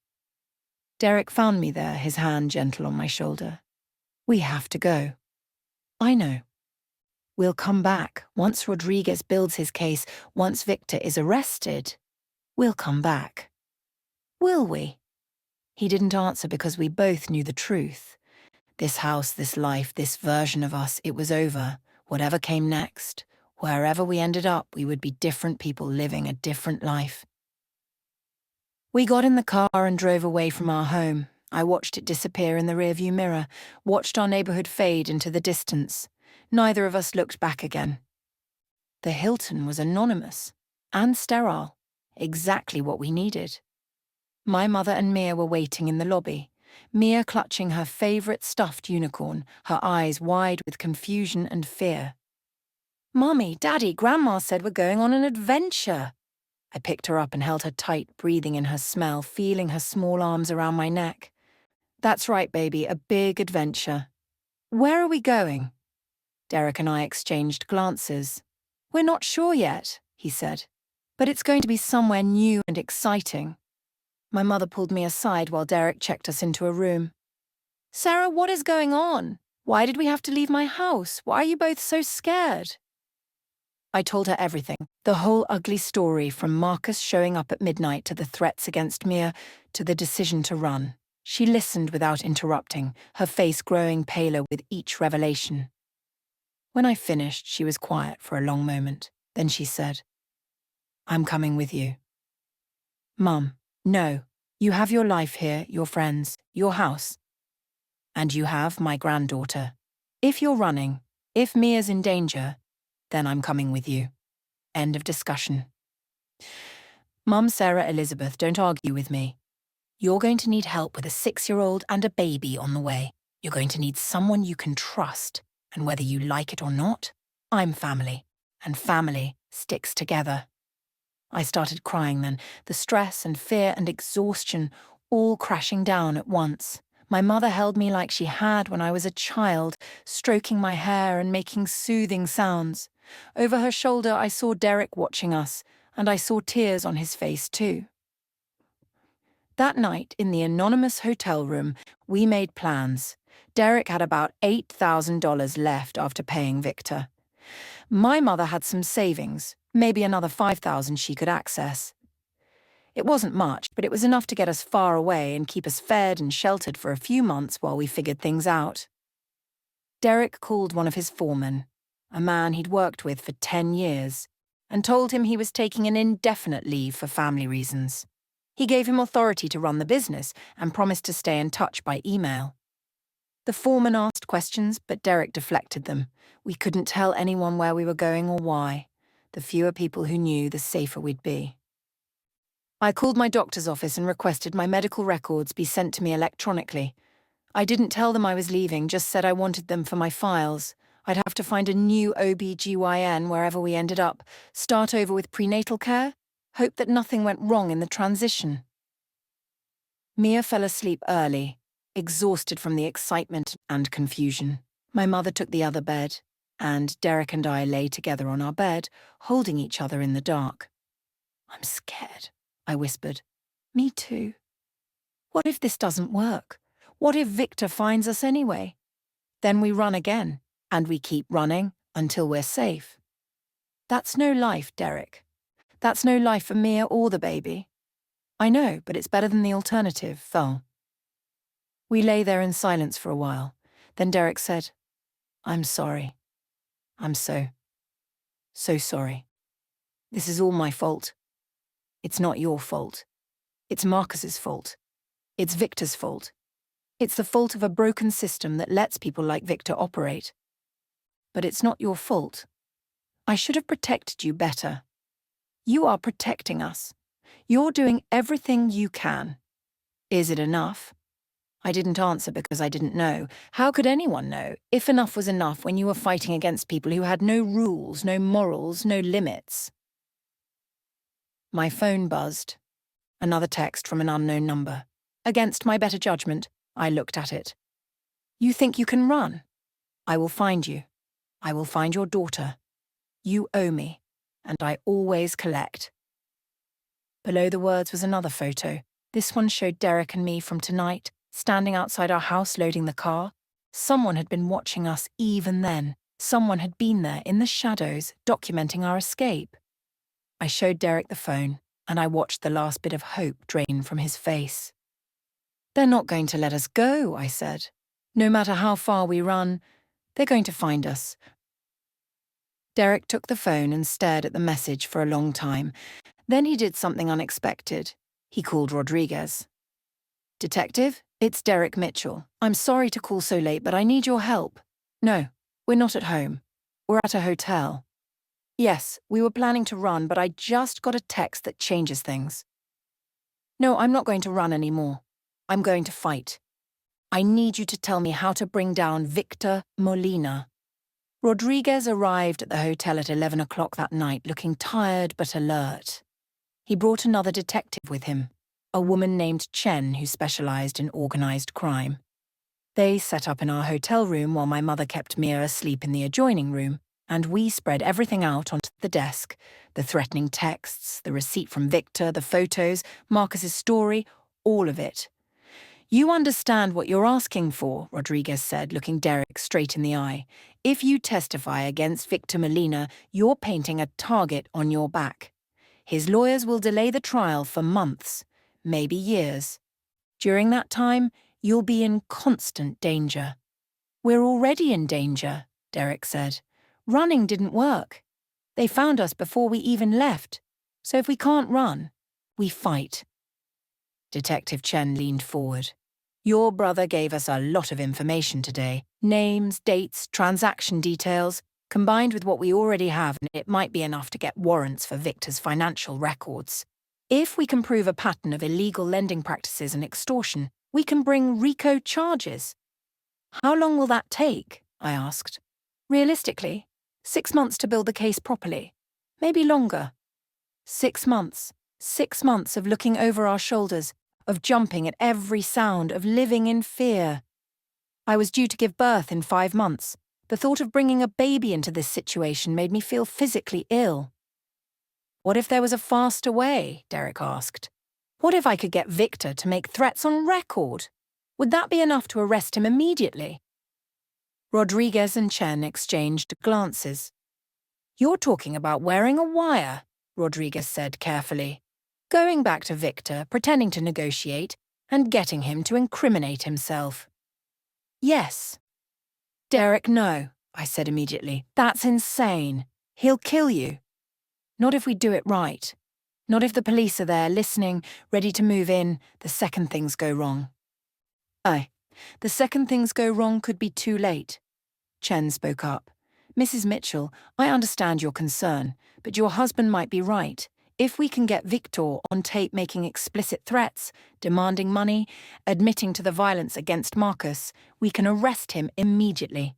Derek found me there, his hand gentle on my shoulder. We have to go. I know. We'll come back once Rodriguez builds his case, once Victor is arrested. We'll come back. Will we? He didn't answer because we both knew the truth. This house, this life, this version of us, it was over. Whatever came next, wherever we ended up, we would be different people living a different life. We got in the car and drove away from our home. I watched it disappear in the rearview mirror, watched our neighborhood fade into the distance. Neither of us looked back again. The Hilton was anonymous and sterile, exactly what we needed. My mother and Mia were waiting in the lobby, Mia clutching her favorite stuffed unicorn, her eyes wide with confusion and fear. "Mommy, Daddy, Grandma said we're going on an adventure." I picked her up and held her tight, breathing in her smell, feeling her small arms around my neck. "That's right, baby, a big adventure." "Where are we going?" Derek and I exchanged glances. "We're not sure yet," he said. "But it's going to be somewhere new and exciting." My mother pulled me aside while Derek checked us into a room. "Sarah, what is going on? Why did we have to leave my house? Why are you both so scared?" I told her everything, the whole ugly story from Marcus showing up at midnight to the threats against Mia to the decision to run. She listened without interrupting, her face growing paler with each revelation. When I finished, she was quiet for a long moment. Then she said, "I'm coming with you." "Mum, no. You have your life here, your friends, your house. And you have my granddaughter. If you're running, if Mia's in danger, then I'm coming with you." End of discussion. "Mum, Sarah, Elizabeth, don't argue with me. You're going to need help with a 6-year-old and a baby on the way. You're going to need someone you can trust, and whether you like it or not, I'm family, and family sticks together." I started crying then, the stress and fear and exhaustion all crashing down at once. My mother held me like she had when I was a child, stroking my hair and making soothing sounds. Over her shoulder, I saw Derek watching us, and I saw tears on his face too. That night, in the anonymous hotel room, we made plans. Derek had about $8,000 left after paying Victor. My mother had some savings, maybe another $5,000 she could access. It wasn't much, but it was enough to get us far away and keep us fed and sheltered for a few months while we figured things out. Derek called one of his foremen, a man he'd worked with for 10 years, and told him he was taking an indefinite leave for family reasons. He gave him authority to run the business and promised to stay in touch by email. The foreman asked questions, but Derek deflected them. We couldn't tell anyone where we were going or why. The fewer people who knew, the safer we'd be. I called my doctor's office and requested my medical records be sent to me electronically. I didn't tell them I was leaving, just said I wanted them for my files. I'd have to find a new OB/GYN wherever we ended up, start over with prenatal care, hope that nothing went wrong in the transition. Mia fell asleep early, exhausted from the excitement and confusion. My mother took the other bed, and Derek and I lay together on our bed, holding each other in the dark. "I'm scared," I whispered. "Me too. What if this doesn't work? What if Victor finds us anyway? Then we run again, and we keep running until we're safe. That's no life, Derek. That's no life for Mia or the baby." "I know, but it's better than the alternative, Phil." We lay there in silence for a while. Then Derek said, "I'm sorry. I'm so sorry. This is all my fault. It's not your fault. It's Marcus's fault. It's Victor's fault. It's the fault of a broken system that lets people like Victor operate. But it's not your fault. I should have protected you better. You are protecting us. You're doing everything you can. Is it enough?" I didn't answer because I didn't know. How could anyone know if enough was enough when you were fighting against people who had no rules, no morals, no limits? My phone buzzed. Another text from an unknown number. Against my better judgment, I looked at it. "You think you can run? I will find you. I will find your daughter. You owe me, and I always collect." Below the words was another photo. This one showed Derek and me from tonight, standing outside our house loading the car. Someone had been watching us even then. Someone had been there in the shadows, documenting our escape. I showed Derek the phone, and I watched the last bit of hope drain from his face. "They're not going to let us go," I said. "No matter how far we run, they're going to find us." Derek took the phone and stared at the message for a long time. Then he did something unexpected. He called Rodriguez. "Detective, it's Derek Mitchell. I'm sorry to call so late, but I need your help." "No, we're not at home. We're at a hotel." "Yes, we were planning to run, but I just got a text that changes things." "No, I'm not going to run anymore. I'm going to fight. I need you to tell me how to bring down Victor Molina." Rodriguez arrived at the hotel at 11 o'clock that night, looking tired but alert. He brought another detective with him, a woman named Chen who specialized in organized crime. They set up in our hotel room while my mother kept Mia asleep in the adjoining room, and we spread everything out onto the desk: the threatening texts, the receipt from Victor, the photos, Marcus's story, all of it. "You understand what you're asking for," Rodriguez said, looking Derek straight in the eye. "If you testify against Victor Molina, you're painting a target on your back. His lawyers will delay the trial for months, maybe years. During that time, you'll be in constant danger." "We're already in danger," Derek said. "Running didn't work. They found us before we even left. So if we can't run, we fight." Detective Chen leaned forward. "Your brother gave us a lot of information today. Names, dates, transaction details. Combined with what we already have, it might be enough to get warrants for Victor's financial records. If we can prove a pattern of illegal lending practices and extortion, we can bring RICO charges." "How long will that take?" I asked. "Realistically, 6 months to build the case properly. Maybe longer." 6 months. 6 months of looking over our shoulders, of jumping at every sound, of living in fear. I was due to give birth in 5 months. The thought of bringing a baby into this situation made me feel physically ill. "What if there was a faster way?" Derek asked. "What if I could get Victor to make threats on record? Would that be enough to arrest him immediately?" Rodriguez and Chen exchanged glances. "You're talking about wearing a wire," Rodriguez said carefully. "Going back to Victor, pretending to negotiate, and getting him to incriminate himself." "Yes." "Derek, no," I said immediately. "That's insane. He'll kill you." "Not if we do it right. Not if the police are there, listening, ready to move in, the second things go wrong." "Aye, the second things go wrong could be too late." Chen spoke up. "Mrs. Mitchell, I understand your concern, but your husband might be right. If we can get Victor on tape making explicit threats, demanding money, admitting to the violence against Marcus, we can arrest him immediately.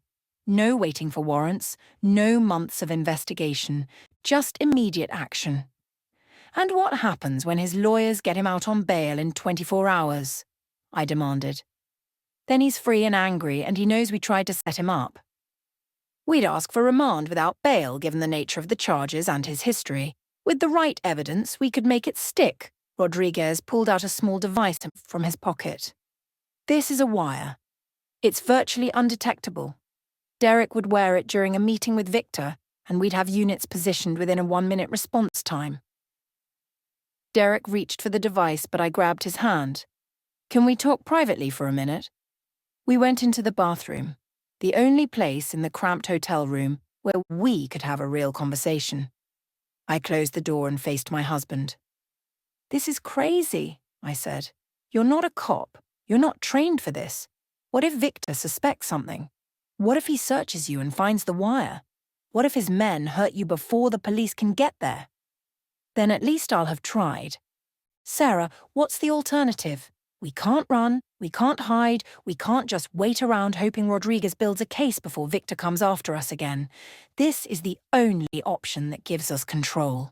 No waiting for warrants, no months of investigation, just immediate action." "And what happens when his lawyers get him out on bail in 24 hours? I demanded. "Then he's free and angry, and he knows we tried to set him up." "We'd ask for remand without bail, given the nature of the charges and his history. With the right evidence, we could make it stick." Rodriguez pulled out a small device from his pocket. "This is a wire. It's virtually undetectable. Derek would wear it during a meeting with Victor, and we'd have units positioned within a 1-minute response time." Derek reached for the device, but I grabbed his hand. "Can we talk privately for a minute?" We went into the bathroom, the only place in the cramped hotel room where we could have a real conversation. I closed the door and faced my husband. "This is crazy," I said. "You're not a cop. You're not trained for this. What if Victor suspects something? What if he searches you and finds the wire? What if his men hurt you before the police can get there? Then at least I'll have tried. Sarah, what's the alternative? We can't run, we can't hide, we can't just wait around hoping Rodriguez builds a case before Victor comes after us again. This is the only option that gives us control."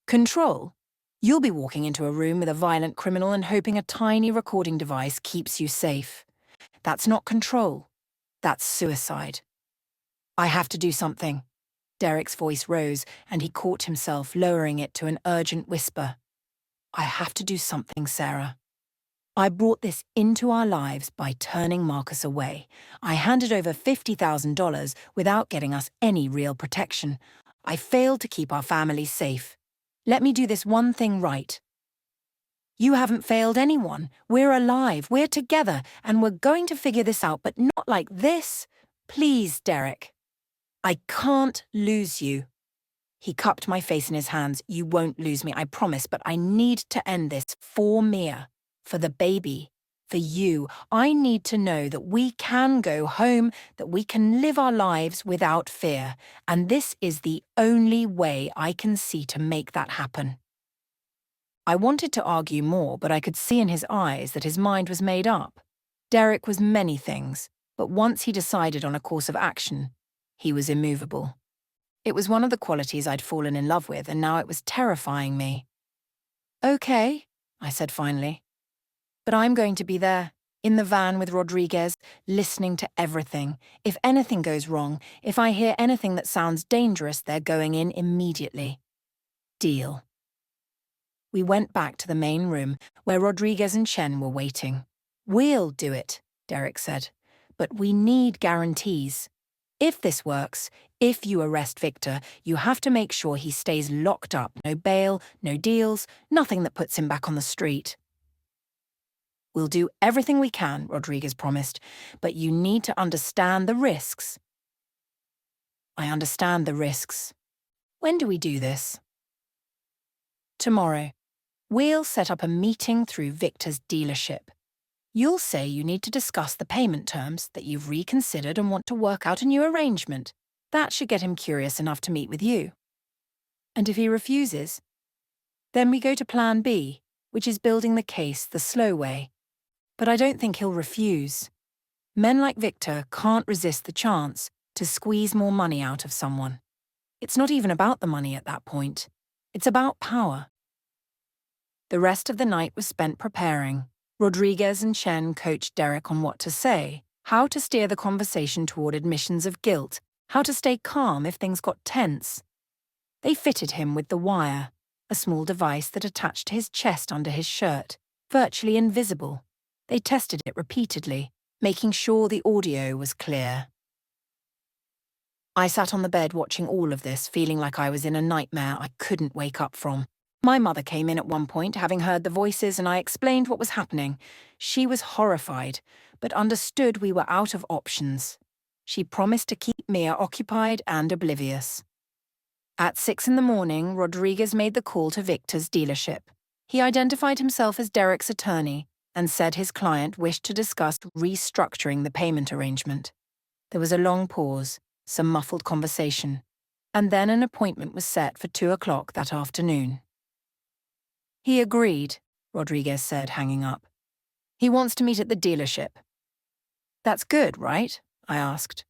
"Control? You'll be walking into a room with a violent criminal and hoping a tiny recording device keeps you safe. That's not control. That's suicide." "I have to do something." Derek's voice rose, and he caught himself, lowering it to an urgent whisper. "I have to do something, Sarah. I brought this into our lives by turning Marcus away. I handed over $50,000 without getting us any real protection. I failed to keep our family safe. Let me do this one thing right." "You haven't failed anyone. We're alive, we're together, and we're going to figure this out, but not like this. Please, Derek. I can't lose you." He cupped my face in his hands. "You won't lose me, I promise, but I need to end this for Mia, for the baby, for you. I need to know that we can go home, that we can live our lives without fear, and this is the only way I can see to make that happen." I wanted to argue more, but I could see in his eyes that his mind was made up. Derek was many things, but once he decided on a course of action, he was immovable. It was one of the qualities I'd fallen in love with, and now it was terrifying me. "Okay," I said finally. "But I'm going to be there, in the van with Rodriguez, listening to everything. If anything goes wrong, if I hear anything that sounds dangerous, they're going in immediately." Deal. We went back to the main room, where Rodriguez and Chen were waiting. "We'll do it," Derek said. "But we need guarantees. If this works, if you arrest Victor, you have to make sure he stays locked up. No bail, no deals, nothing that puts him back on the street." "We'll do everything we can," Rodriguez promised, "but you need to understand the risks." "I understand the risks. When do we do this?" "Tomorrow. We'll set up a meeting through Victor's dealership. You'll say you need to discuss the payment terms, that you've reconsidered and want to work out a new arrangement. That should get him curious enough to meet with you. And if he refuses, then we go to Plan B, which is building the case the slow way. But I don't think he'll refuse. Men like Victor can't resist the chance to squeeze more money out of someone. It's not even about the money at that point. It's about power." The rest of the night was spent preparing. Rodriguez and Chen coached Derek on what to say, how to steer the conversation toward admissions of guilt, how to stay calm if things got tense. They fitted him with the wire, a small device that attached to his chest under his shirt, virtually invisible. They tested it repeatedly, making sure the audio was clear. I sat on the bed watching all of this, feeling like I was in a nightmare I couldn't wake up from. My mother came in at one point, having heard the voices, and I explained what was happening. She was horrified, but understood we were out of options. She promised to keep Mia occupied and oblivious. At 6 in the morning, Rodriguez made the call to Victor's dealership. He identified himself as Derek's attorney and said his client wished to discuss restructuring the payment arrangement. There was a long pause, some muffled conversation, and then an appointment was set for 2 o'clock that afternoon. "He agreed," Rodriguez said, hanging up. "He wants to meet at the dealership." "That's good, right?" I asked.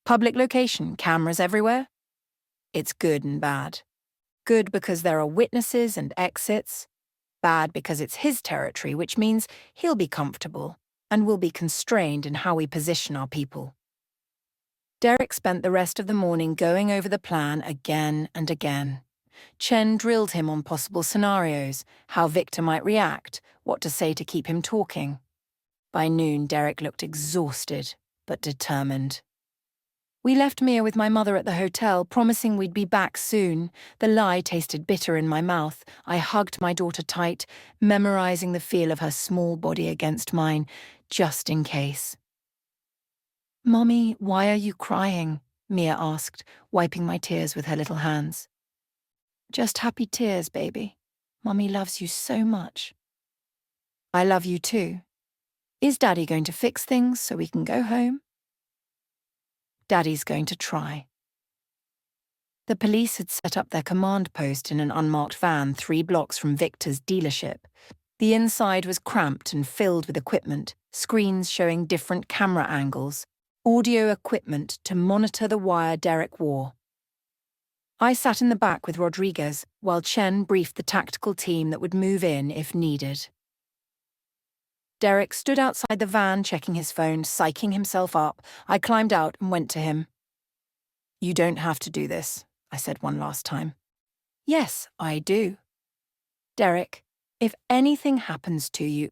"Public location, cameras everywhere?" "It's good and bad. Good because there are witnesses and exits. Bad because it's his territory, which means he'll be comfortable and we'll be constrained in how we position our people." Derek spent the rest of the morning going over the plan again and again. Chen drilled him on possible scenarios, how Victor might react, what to say to keep him talking. By noon, Derek looked exhausted, but determined. We left Mia with my mother at the hotel, promising we'd be back soon. The lie tasted bitter in my mouth. I hugged my daughter tight, memorizing the feel of her small body against mine, just in case. "Mommy, why are you crying?" Mia asked, wiping my tears with her little hands. "Just happy tears, baby. Mommy loves you so much." "I love you too. Is Daddy going to fix things so we can go home?" "Daddy's going to try." The police had set up their command post in an unmarked van 3 blocks from Victor's dealership. The inside was cramped and filled with equipment, screens showing different camera angles, audio equipment to monitor the wire Derek wore. I sat in the back with Rodriguez, while Chen briefed the tactical team that would move in if needed. Derek stood outside the van checking his phone, psyching himself up. I climbed out and went to him. "You don't have to do this," I said one last time. "Yes, I do." "Derek, if anything happens to you..."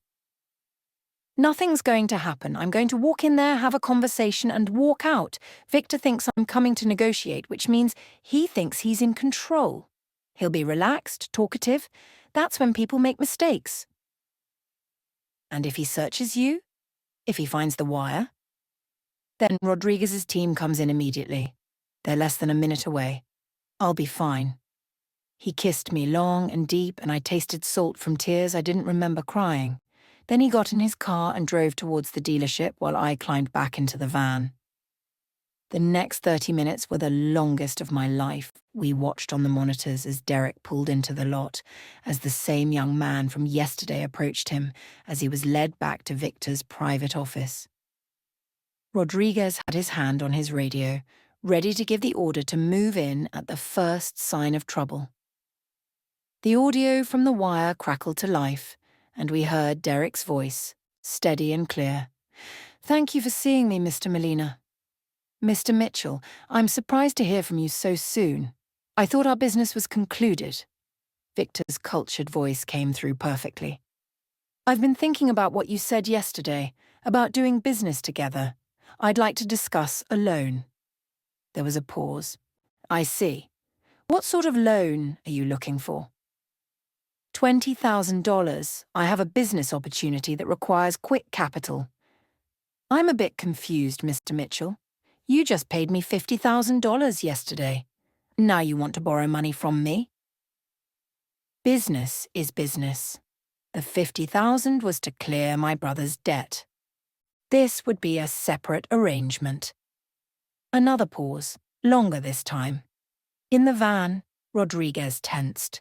"Nothing's going to happen. I'm going to walk in there, have a conversation, and walk out. Victor thinks I'm coming to negotiate, which means he thinks he's in control. He'll be relaxed, talkative. That's when people make mistakes." "And if he searches you? If he finds the wire?" "Then Rodriguez's team comes in immediately. They're less than a minute away. I'll be fine." He kissed me long and deep, and I tasted salt from tears I didn't remember crying. Then he got in his car and drove towards the dealership while I climbed back into the van. The next 30 minutes were the longest of my life. We watched on the monitors as Derek pulled into the lot, as the same young man from yesterday approached him as he was led back to Victor's private office. Rodriguez had his hand on his radio, ready to give the order to move in at the first sign of trouble. The audio from the wire crackled to life, and we heard Derek's voice, steady and clear. "Thank you for seeing me, Mr. Molina. Mr. Mitchell, I'm surprised to hear from you so soon. I thought our business was concluded." Victor's cultured voice came through perfectly. "I've been thinking about what you said yesterday, about doing business together. I'd like to discuss a loan." There was a pause. "I see. What sort of loan are you looking for?" $20,000. I have a business opportunity that requires quick capital." "I'm a bit confused, Mr. Mitchell. You just paid me $50,000 yesterday. Now you want to borrow money from me?" Business is business. The $50,000 was to clear my brother's debt. This would be a separate arrangement. Another pause, longer this time. In the van, Rodriguez tensed.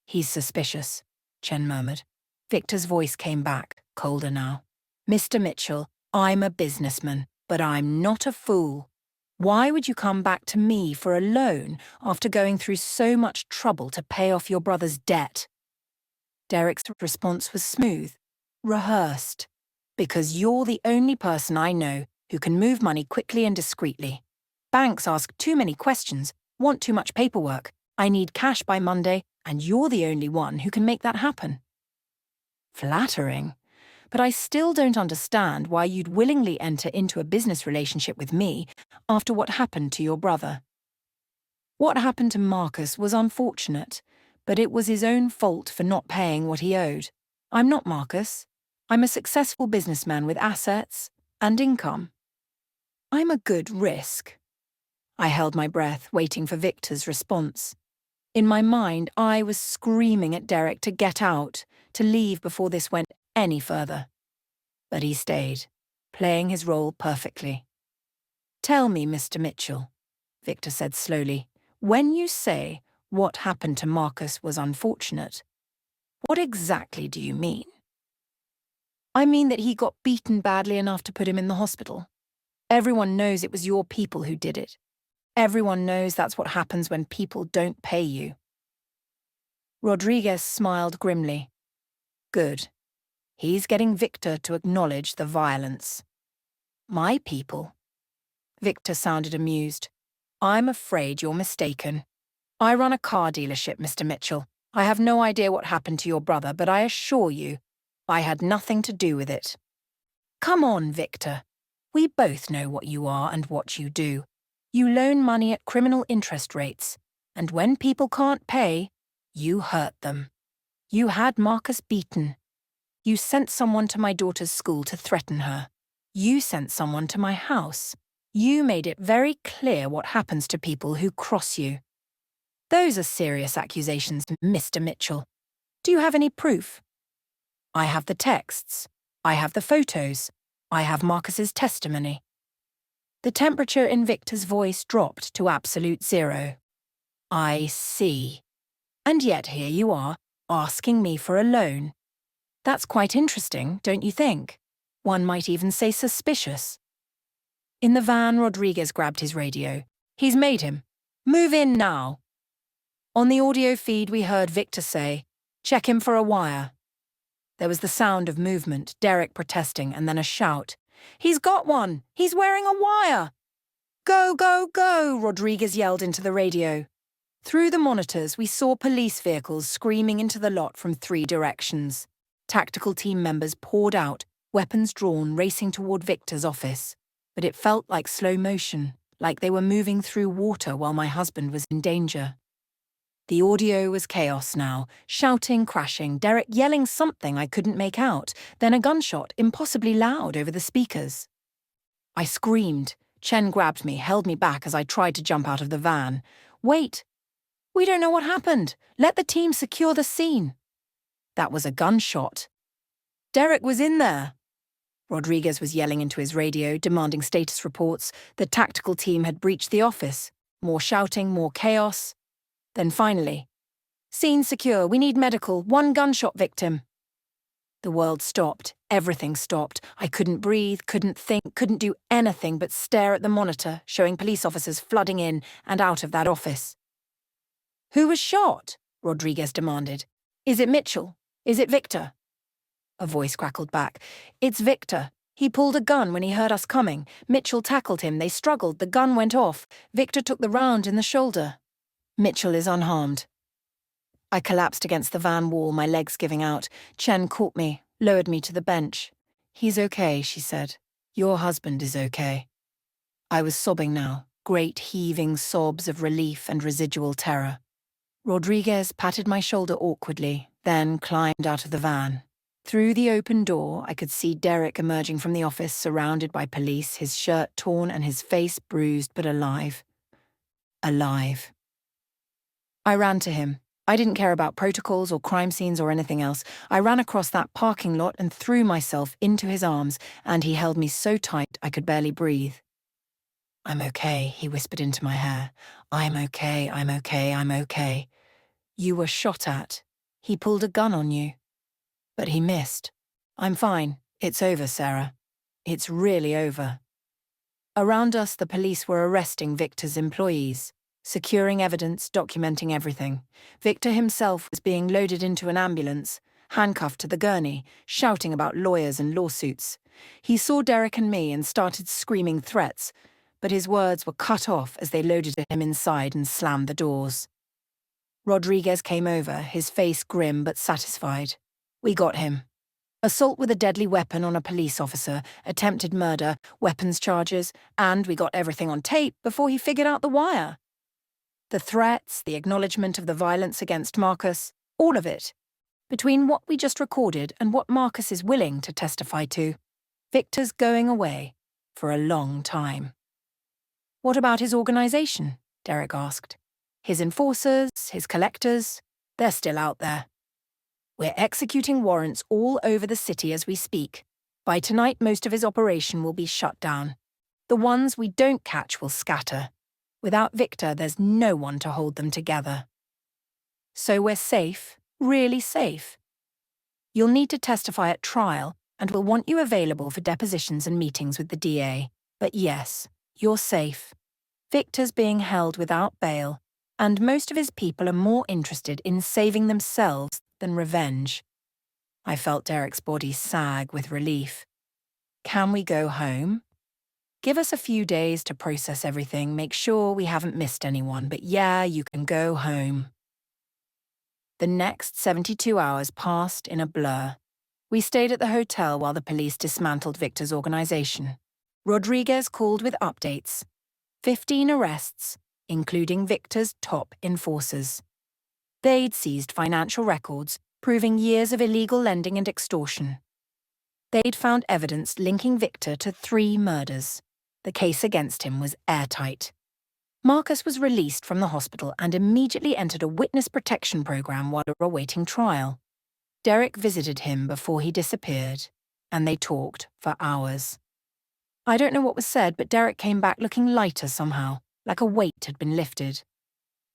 "He's suspicious," Chen murmured. Victor's voice came back, colder now. "Mr. Mitchell, I'm a businessman, but I'm not a fool. Why would you come back to me for a loan after going through so much trouble to pay off your brother's debt?" Derek's response was smooth, rehearsed. "Because you're the only person I know who can move money quickly and discreetly. Banks ask too many questions, want too much paperwork. I need cash by Monday, and you're the only one who can make that happen." Flattering. But I still don't understand why you'd willingly enter into a business relationship with me after what happened to your brother. What happened to Marcus was unfortunate, but it was his own fault for not paying what he owed. I'm not Marcus. I'm a successful businessman with assets and income. I'm a good risk. I held my breath, waiting for Victor's response. In my mind, I was screaming at Derek to get out, to leave before this went any further. But he stayed, playing his role perfectly. "Tell me, Mr. Mitchell," Victor said slowly, "when you say what happened to Marcus was unfortunate, what exactly do you mean?" "I mean that he got beaten badly enough to put him in the hospital. Everyone knows it was your people who did it. Everyone knows that's what happens when people don't pay you." Rodriguez smiled grimly. "Good. He's getting Victor to acknowledge the violence." "My people?" Victor sounded amused. "I'm afraid you're mistaken. I run a car dealership, Mr. Mitchell. I have no idea what happened to your brother, but I assure you, I had nothing to do with it." "Come on, Victor. We both know what you are and what you do. You loan money at criminal interest rates, and when people can't pay, you hurt them. You had Marcus beaten. You sent someone to my daughter's school to threaten her. You sent someone to my house. You made it very clear what happens to people who cross you. Those are serious accusations, Mr. Mitchell. Do you have any proof?" "I have the texts. I have the photos. I have Marcus's testimony." The temperature in Victor's voice dropped to absolute zero. "I see. And yet here you are, asking me for a loan. That's quite interesting, don't you think? One might even say suspicious." In the van, Rodriguez grabbed his radio. "He's made him. Move in now." On the audio feed, we heard Victor say, "Check him for a wire." There was the sound of movement, Derek protesting, and then a shout. "He's got one! He's wearing a wire!" "Go, go, go!" Rodriguez yelled into the radio. Through the monitors, we saw police vehicles screaming into the lot from 3 directions. Tactical team members poured out, weapons drawn, racing toward Victor's office. But it felt like slow motion, like they were moving through water while my husband was in danger. The audio was chaos now, shouting, crashing, Derek yelling something I couldn't make out, then a gunshot, impossibly loud over the speakers. I screamed. Chen grabbed me, held me back as I tried to jump out of the van. "Wait!" We don't know what happened. Let the team secure the scene. That was a gunshot. Derek was in there. Rodriguez was yelling into his radio, demanding status reports. The tactical team had breached the office. More shouting, more chaos. Then finally, "Scene secure, we need medical, one gunshot victim." The world stopped. Everything stopped. I couldn't breathe, couldn't think, couldn't do anything but stare at the monitor, showing police officers flooding in and out of that office. "Who was shot?" Rodriguez demanded. "Is it Mitchell? Is it Victor?" A voice crackled back. "It's Victor. He pulled a gun when he heard us coming. Mitchell tackled him. They struggled. The gun went off. Victor took the round in the shoulder. Mitchell is unharmed." I collapsed against the van wall, my legs giving out. Chen caught me, lowered me to the bench. "He's okay," she said. "Your husband is okay." I was sobbing now, great heaving sobs of relief and residual terror. Rodriguez patted my shoulder awkwardly, then climbed out of the van. Through the open door, I could see Derek emerging from the office, surrounded by police, his shirt torn and his face bruised but alive. Alive. I ran to him. I didn't care about protocols or crime scenes or anything else. I ran across that parking lot and threw myself into his arms, and he held me so tight I could barely breathe. "I'm okay," he whispered into my hair. "I'm okay, I'm okay, I'm okay. You were shot at. He pulled a gun on you. But he missed. I'm fine. It's over, Sarah. It's really over." Around us, the police were arresting Victor's employees, securing evidence, documenting everything. Victor himself was being loaded into an ambulance, handcuffed to the gurney, shouting about lawyers and lawsuits. He saw Derek and me and started screaming threats, but his words were cut off as they loaded him inside and slammed the doors. Rodriguez came over, his face grim but satisfied. "We got him. Assault with a deadly weapon on a police officer, attempted murder, weapons charges, and we got everything on tape before he figured out the wire. The threats, the acknowledgement of the violence against Marcus, all of it. Between what we just recorded and what Marcus is willing to testify to, Victor's going away for a long time." "What about his organization?" Derek asked. "His enforcers, his collectors, they're still out there. We're executing warrants all over the city as we speak. By tonight, most of his operation will be shut down. The ones we don't catch will scatter. Without Victor, there's no one to hold them together. So we're safe, really safe. You'll need to testify at trial, and we'll want you available for depositions and meetings with the DA. But yes, you're safe. Victor's being held without bail, and most of his people are more interested in saving themselves than revenge." I felt Derek's body sag with relief. "Can we go home? Give us a few days to process everything, make sure we haven't missed anyone, but yeah, you can go home." The next 72 hours passed in a blur. We stayed at the hotel while the police dismantled Victor's organization. Rodriguez called with updates. 15 arrests, including Victor's top enforcers. They'd seized financial records, proving years of illegal lending and extortion. They'd found evidence linking Victor to 3 murders. The case against him was airtight. Marcus was released from the hospital and immediately entered a witness protection program while awaiting trial. Derek visited him before he disappeared, and they talked for hours. I don't know what was said, but Derek came back looking lighter somehow, like a weight had been lifted.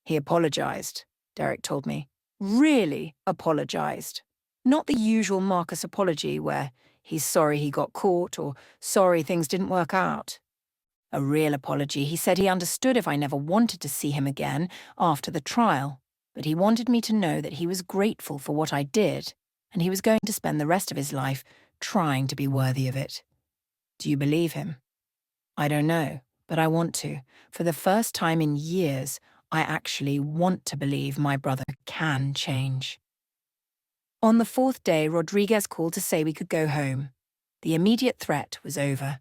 "He apologized," Derek told me. "Really apologized. Not the usual Marcus apology where he's sorry he got caught or sorry things didn't work out. A real apology. He said he understood if I never wanted to see him again after the trial, but he wanted me to know that he was grateful for what I did, and he was going to spend the rest of his life trying to be worthy of it." Do you believe him? I don't know, but I want to. For the first time in years, I actually want to believe my brother can change. On the 4th day, Rodriguez called to say we could go home. The immediate threat was over.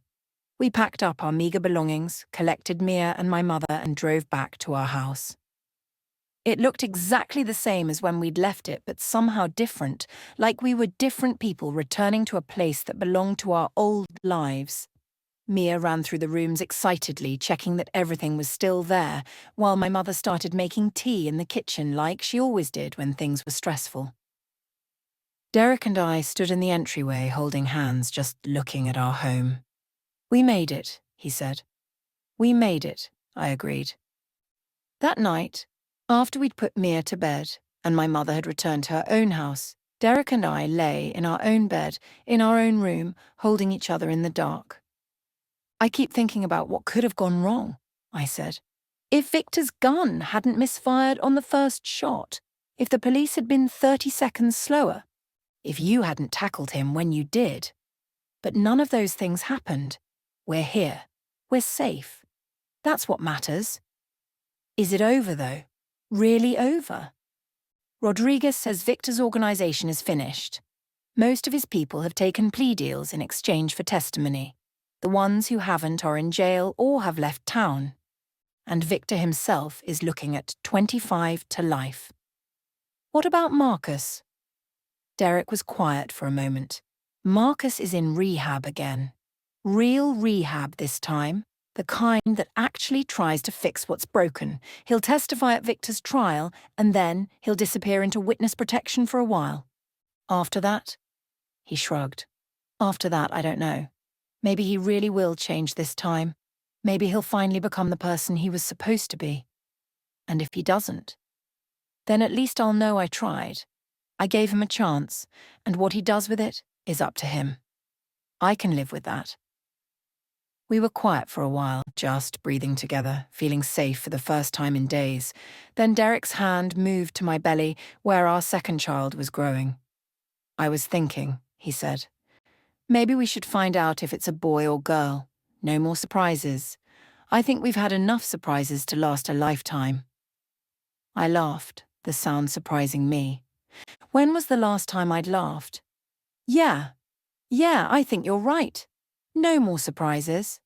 We packed up our meager belongings, collected Mia and my mother, and drove back to our house. It looked exactly the same as when we'd left it, but somehow different, like we were different people returning to a place that belonged to our old lives. Mia ran through the rooms excitedly, checking that everything was still there, while my mother started making tea in the kitchen like she always did when things were stressful. Derek and I stood in the entryway holding hands, just looking at our home. "We made it," he said. "We made it," I agreed. That night, after we'd put Mia to bed and my mother had returned to her own house, Derek and I lay in our own bed, in our own room, holding each other in the dark. "I keep thinking about what could have gone wrong," I said. "If Victor's gun hadn't misfired on the first shot, if the police had been 30 seconds slower, if you hadn't tackled him when you did. But none of those things happened. We're here. We're safe. That's what matters." "Is it over, though? Really over?" "Rodriguez says Victor's organization is finished. Most of his people have taken plea deals in exchange for testimony. The ones who haven't are in jail or have left town. And Victor himself is looking at 25 to life." "What about Marcus?" Derek was quiet for a moment. "Marcus is in rehab again. Real rehab this time. The kind that actually tries to fix what's broken. He'll testify at Victor's trial, and then he'll disappear into witness protection for a while. After that?" He shrugged. "After that, I don't know. Maybe he really will change this time. Maybe he'll finally become the person he was supposed to be. And if he doesn't, then at least I'll know I tried. I gave him a chance, and what he does with it is up to him. I can live with that." We were quiet for a while, just breathing together, feeling safe for the first time in days. Then Derek's hand moved to my belly, where our second child was growing. "I was thinking," he said. "Maybe we should find out if it's a boy or girl. No more surprises. I think we've had enough surprises to last a lifetime." I laughed, the sound surprising me. When was the last time I'd laughed? Yeah, I think you're right. No more surprises."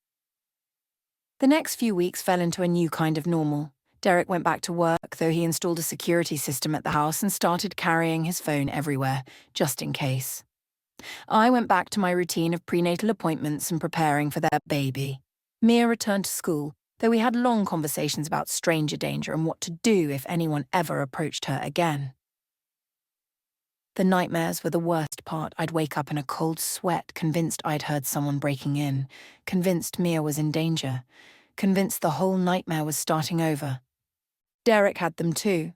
The next few weeks fell into a new kind of normal. Derek went back to work, though he installed a security system at the house and started carrying his phone everywhere, just in case. I went back to my routine of prenatal appointments and preparing for their baby. Mia returned to school, though we had long conversations about stranger danger and what to do if anyone ever approached her again. The nightmares were the worst part. I'd wake up in a cold sweat, convinced I'd heard someone breaking in, convinced Mia was in danger, convinced the whole nightmare was starting over. Derek had them too.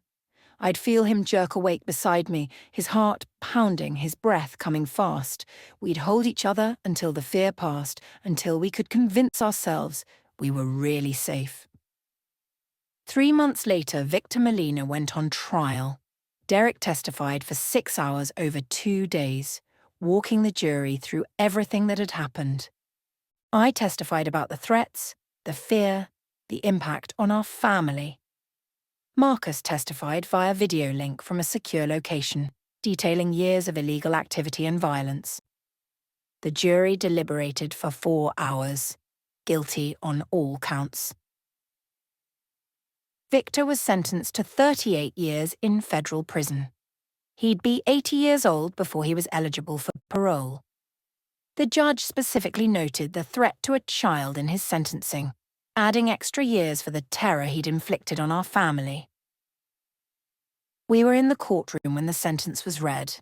I'd feel him jerk awake beside me, his heart pounding, his breath coming fast. We'd hold each other until the fear passed, until we could convince ourselves we were really safe. 3 months later, Victor Molina went on trial. Derek testified for 6 hours over 2 days, walking the jury through everything that had happened. I testified about the threats, the fear, the impact on our family. Marcus testified via video link from a secure location, detailing years of illegal activity and violence. The jury deliberated for 4 hours, guilty on all counts. Victor was sentenced to 38 years in federal prison. He'd be 80 years old before he was eligible for parole. The judge specifically noted the threat to a child in his sentencing, adding extra years for the terror he'd inflicted on our family. We were in the courtroom when the sentence was read.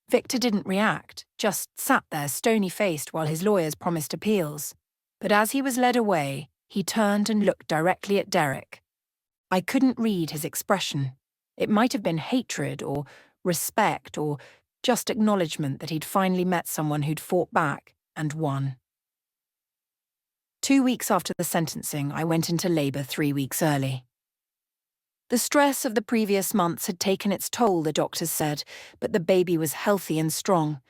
Victor didn't react, just sat there stony-faced while his lawyers promised appeals. But as he was led away, he turned and looked directly at Derek. I couldn't read his expression. It might have been hatred or respect or just acknowledgement that he'd finally met someone who'd fought back and won. 2 weeks after the sentencing, I went into labor 3 weeks early. The stress of the previous months had taken its toll, the doctors said, but the baby was healthy and strong.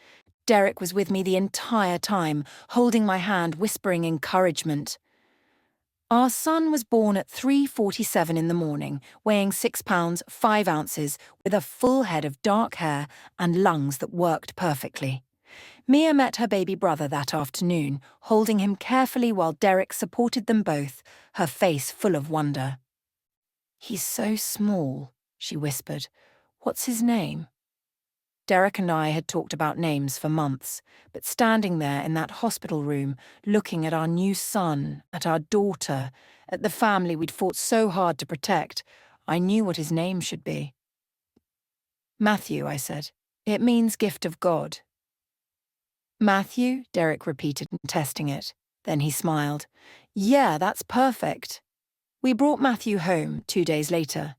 Derek was with me the entire time, holding my hand, whispering encouragement. Our son was born at 3:47 in the morning, weighing 6 pounds, 5 ounces, with a full head of dark hair and lungs that worked perfectly. Mia met her baby brother that afternoon, holding him carefully while Derek supported them both, her face full of wonder. "He's so small," she whispered. "What's his name?" Derek and I had talked about names for months, but standing there in that hospital room, looking at our new son, at our daughter, at the family we'd fought so hard to protect, I knew what his name should be. Matthew, I said. It means gift of God. Matthew, Derek repeated, testing it. Then he smiled. Yeah, that's perfect. We brought Matthew home 2 days later.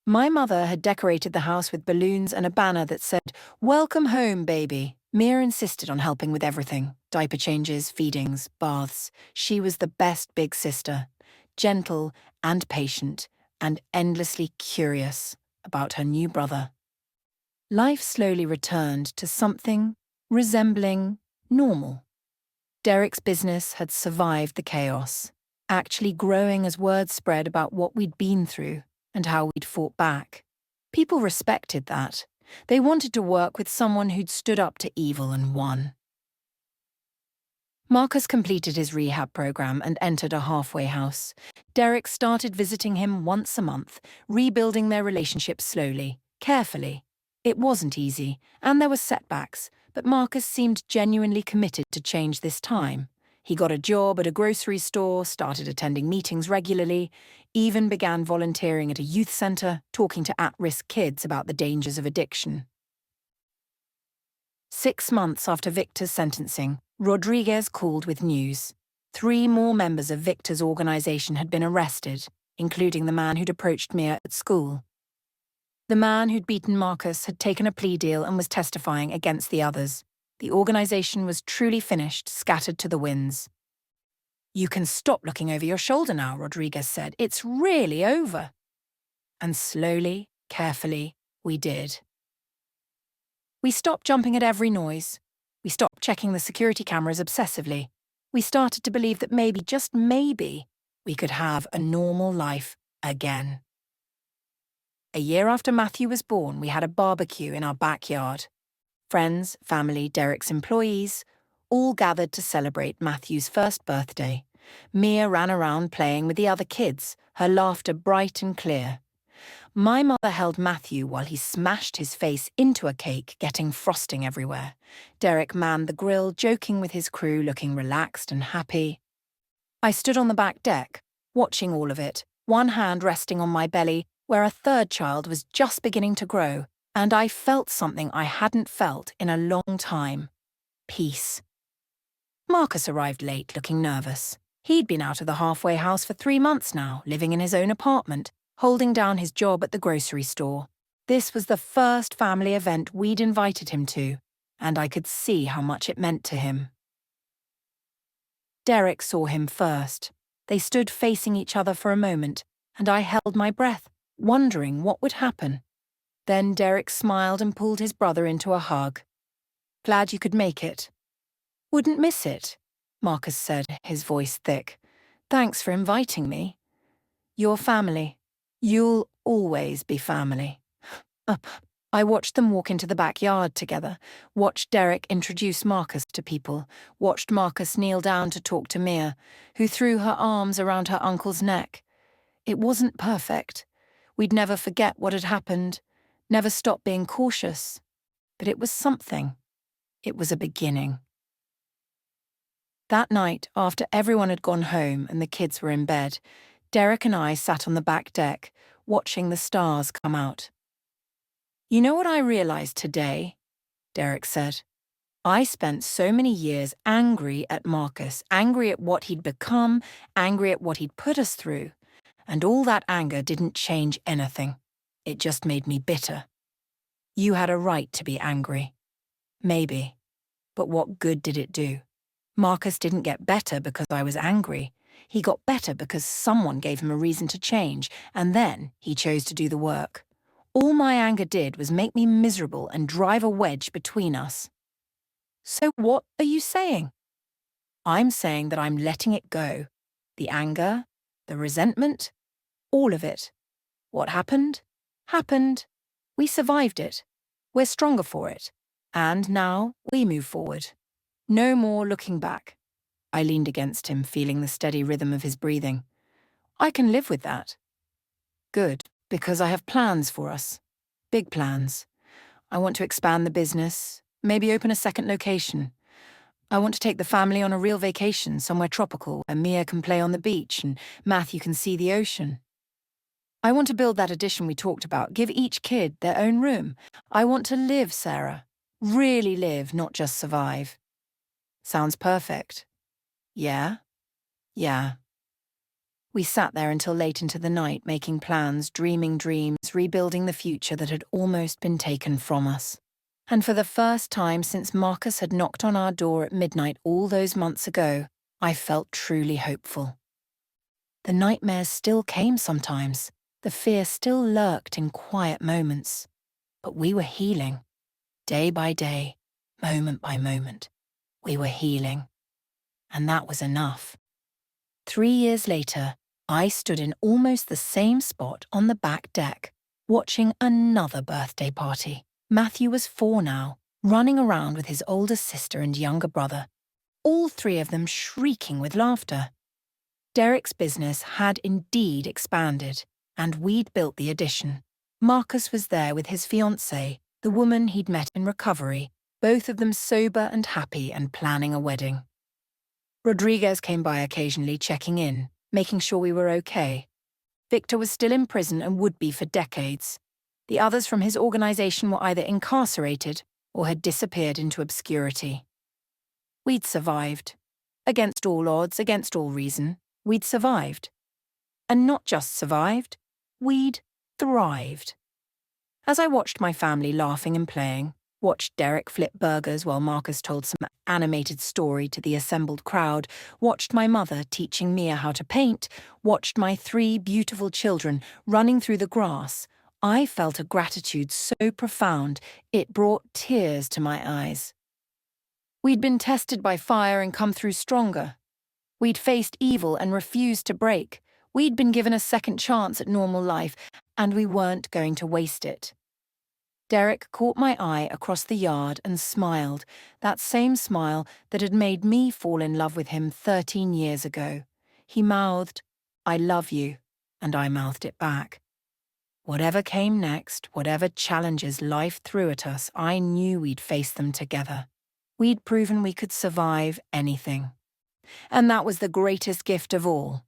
My mother had decorated the house with balloons and a banner that said, "Welcome home, baby." Mia insisted on helping with everything. Diaper changes, feedings, baths. She was the best big sister. Gentle and patient and endlessly curious about her new brother. Life slowly returned to something resembling normal. Derek's business had survived the chaos, actually growing as word spread about what we'd been through and how we'd fought back. People respected that. They wanted to work with someone who'd stood up to evil and won. Marcus completed his rehab program and entered a halfway house. Derek started visiting him once a month, rebuilding their relationship slowly, carefully. It wasn't easy, and there were setbacks, but Marcus seemed genuinely committed to change this time. He got a job at a grocery store, started attending meetings regularly, even began volunteering at a youth center, talking to at-risk kids about the dangers of addiction. 6 months after Victor's sentencing, Rodriguez called with news. 3 more members of Victor's organization had been arrested, including the man who'd approached Mia at school. The man who'd beaten Marcus had taken a plea deal and was testifying against the others. The organization was truly finished, scattered to the winds. "You can stop looking over your shoulder now," Rodriguez said. "It's really over." And slowly, carefully, we did. We stopped jumping at every noise. We stopped checking the security cameras obsessively. We started to believe that maybe, just maybe, we could have a normal life again. A year after Matthew was born, we had a barbecue in our backyard. Friends, family, Derek's employees, all gathered to celebrate Matthew's first birthday. Mia ran around playing with the other kids, her laughter bright and clear. My mother held Matthew while he smashed his face into a cake, getting frosting everywhere. Derek manned the grill, joking with his crew, looking relaxed and happy. I stood on the back deck, watching all of it, one hand resting on my belly, where a third child was just beginning to grow, and I felt something I hadn't felt in a long time. Peace. Marcus arrived late, looking nervous. He'd been out of the halfway house for 3 months now, living in his own apartment, holding down his job at the grocery store. This was the first family event we'd invited him to, and I could see how much it meant to him. Derek saw him first. They stood facing each other for a moment, and I held my breath, wondering what would happen. Then Derek smiled and pulled his brother into a hug. "Glad you could make it." "Wouldn't miss it," Marcus said, his voice thick. "Thanks for inviting me." "Your family. You'll always be family." I watched them walk into the backyard together, watched Derek introduce Marcus to people, watched Marcus kneel down to talk to Mia, who threw her arms around her uncle's neck. It wasn't perfect. We'd never forget what had happened, never stop being cautious. But it was something. It was a beginning. That night, after everyone had gone home and the kids were in bed, Derek and I sat on the back deck, watching the stars come out. "You know what I realized today?" Derek said. "I spent so many years angry at Marcus, angry at what he'd become, angry at what he'd put us through. And all that anger didn't change anything. It just made me bitter. You had a right to be angry. Maybe. But what good did it do? Marcus didn't get better because I was angry. He got better because someone gave him a reason to change, and then he chose to do the work. All my anger did was make me miserable and drive a wedge between us." "So what are you saying?" "I'm saying that I'm letting it go. The anger, the resentment, all of it. What happened? Happened. We survived it. We're stronger for it. And now we move forward. No more looking back." I leaned against him, feeling the steady rhythm of his breathing. "I can live with that." "Good, because I have plans for us. Big plans. I want to expand the business, maybe open a second location. I want to take the family on a real vacation, somewhere tropical, where Mia can play on the beach and Matthew can see the ocean. I want to build that addition we talked about, give each kid their own room. I want to live, Sarah. Really live, not just survive. Sounds perfect. Yeah? Yeah. We sat there until late into the night, making plans, dreaming dreams, rebuilding the future that had almost been taken from us. And for the first time since Marcus had knocked on our door at midnight all those months ago, I felt truly hopeful. The nightmares still came sometimes. The fear still lurked in quiet moments. But we were healing. Day by day, moment by moment, we were healing. And that was enough. 3 years later, I stood in almost the same spot on the back deck, watching another birthday party. Matthew was 4 now, running around with his older sister and younger brother, all 3 of them shrieking with laughter. Derek's business had indeed expanded, and we'd built the addition. Marcus was there with his fiancée, the woman he'd met in recovery, both of them sober and happy and planning a wedding. Rodriguez came by occasionally, checking in, making sure we were okay. Victor was still in prison and would be for decades. The others from his organization were either incarcerated or had disappeared into obscurity. We'd survived. Against all odds, against all reason, we'd survived. And not just survived, we'd thrived. As I watched my family laughing and playing, watched Derek flip burgers while Marcus told some animated story to the assembled crowd, watched my mother teaching Mia how to paint, watched my 3 beautiful children running through the grass, I felt a gratitude so profound it brought tears to my eyes. We'd been tested by fire and come through stronger. We'd faced evil and refused to break. We'd been given a second chance at normal life, and we weren't going to waste it. Derek caught my eye across the yard and smiled, that same smile that had made me fall in love with him 13 years ago. He mouthed, "I love you," and I mouthed it back. Whatever came next, whatever challenges life threw at us, I knew we'd face them together. We'd proven we could survive anything. And that was the greatest gift of all.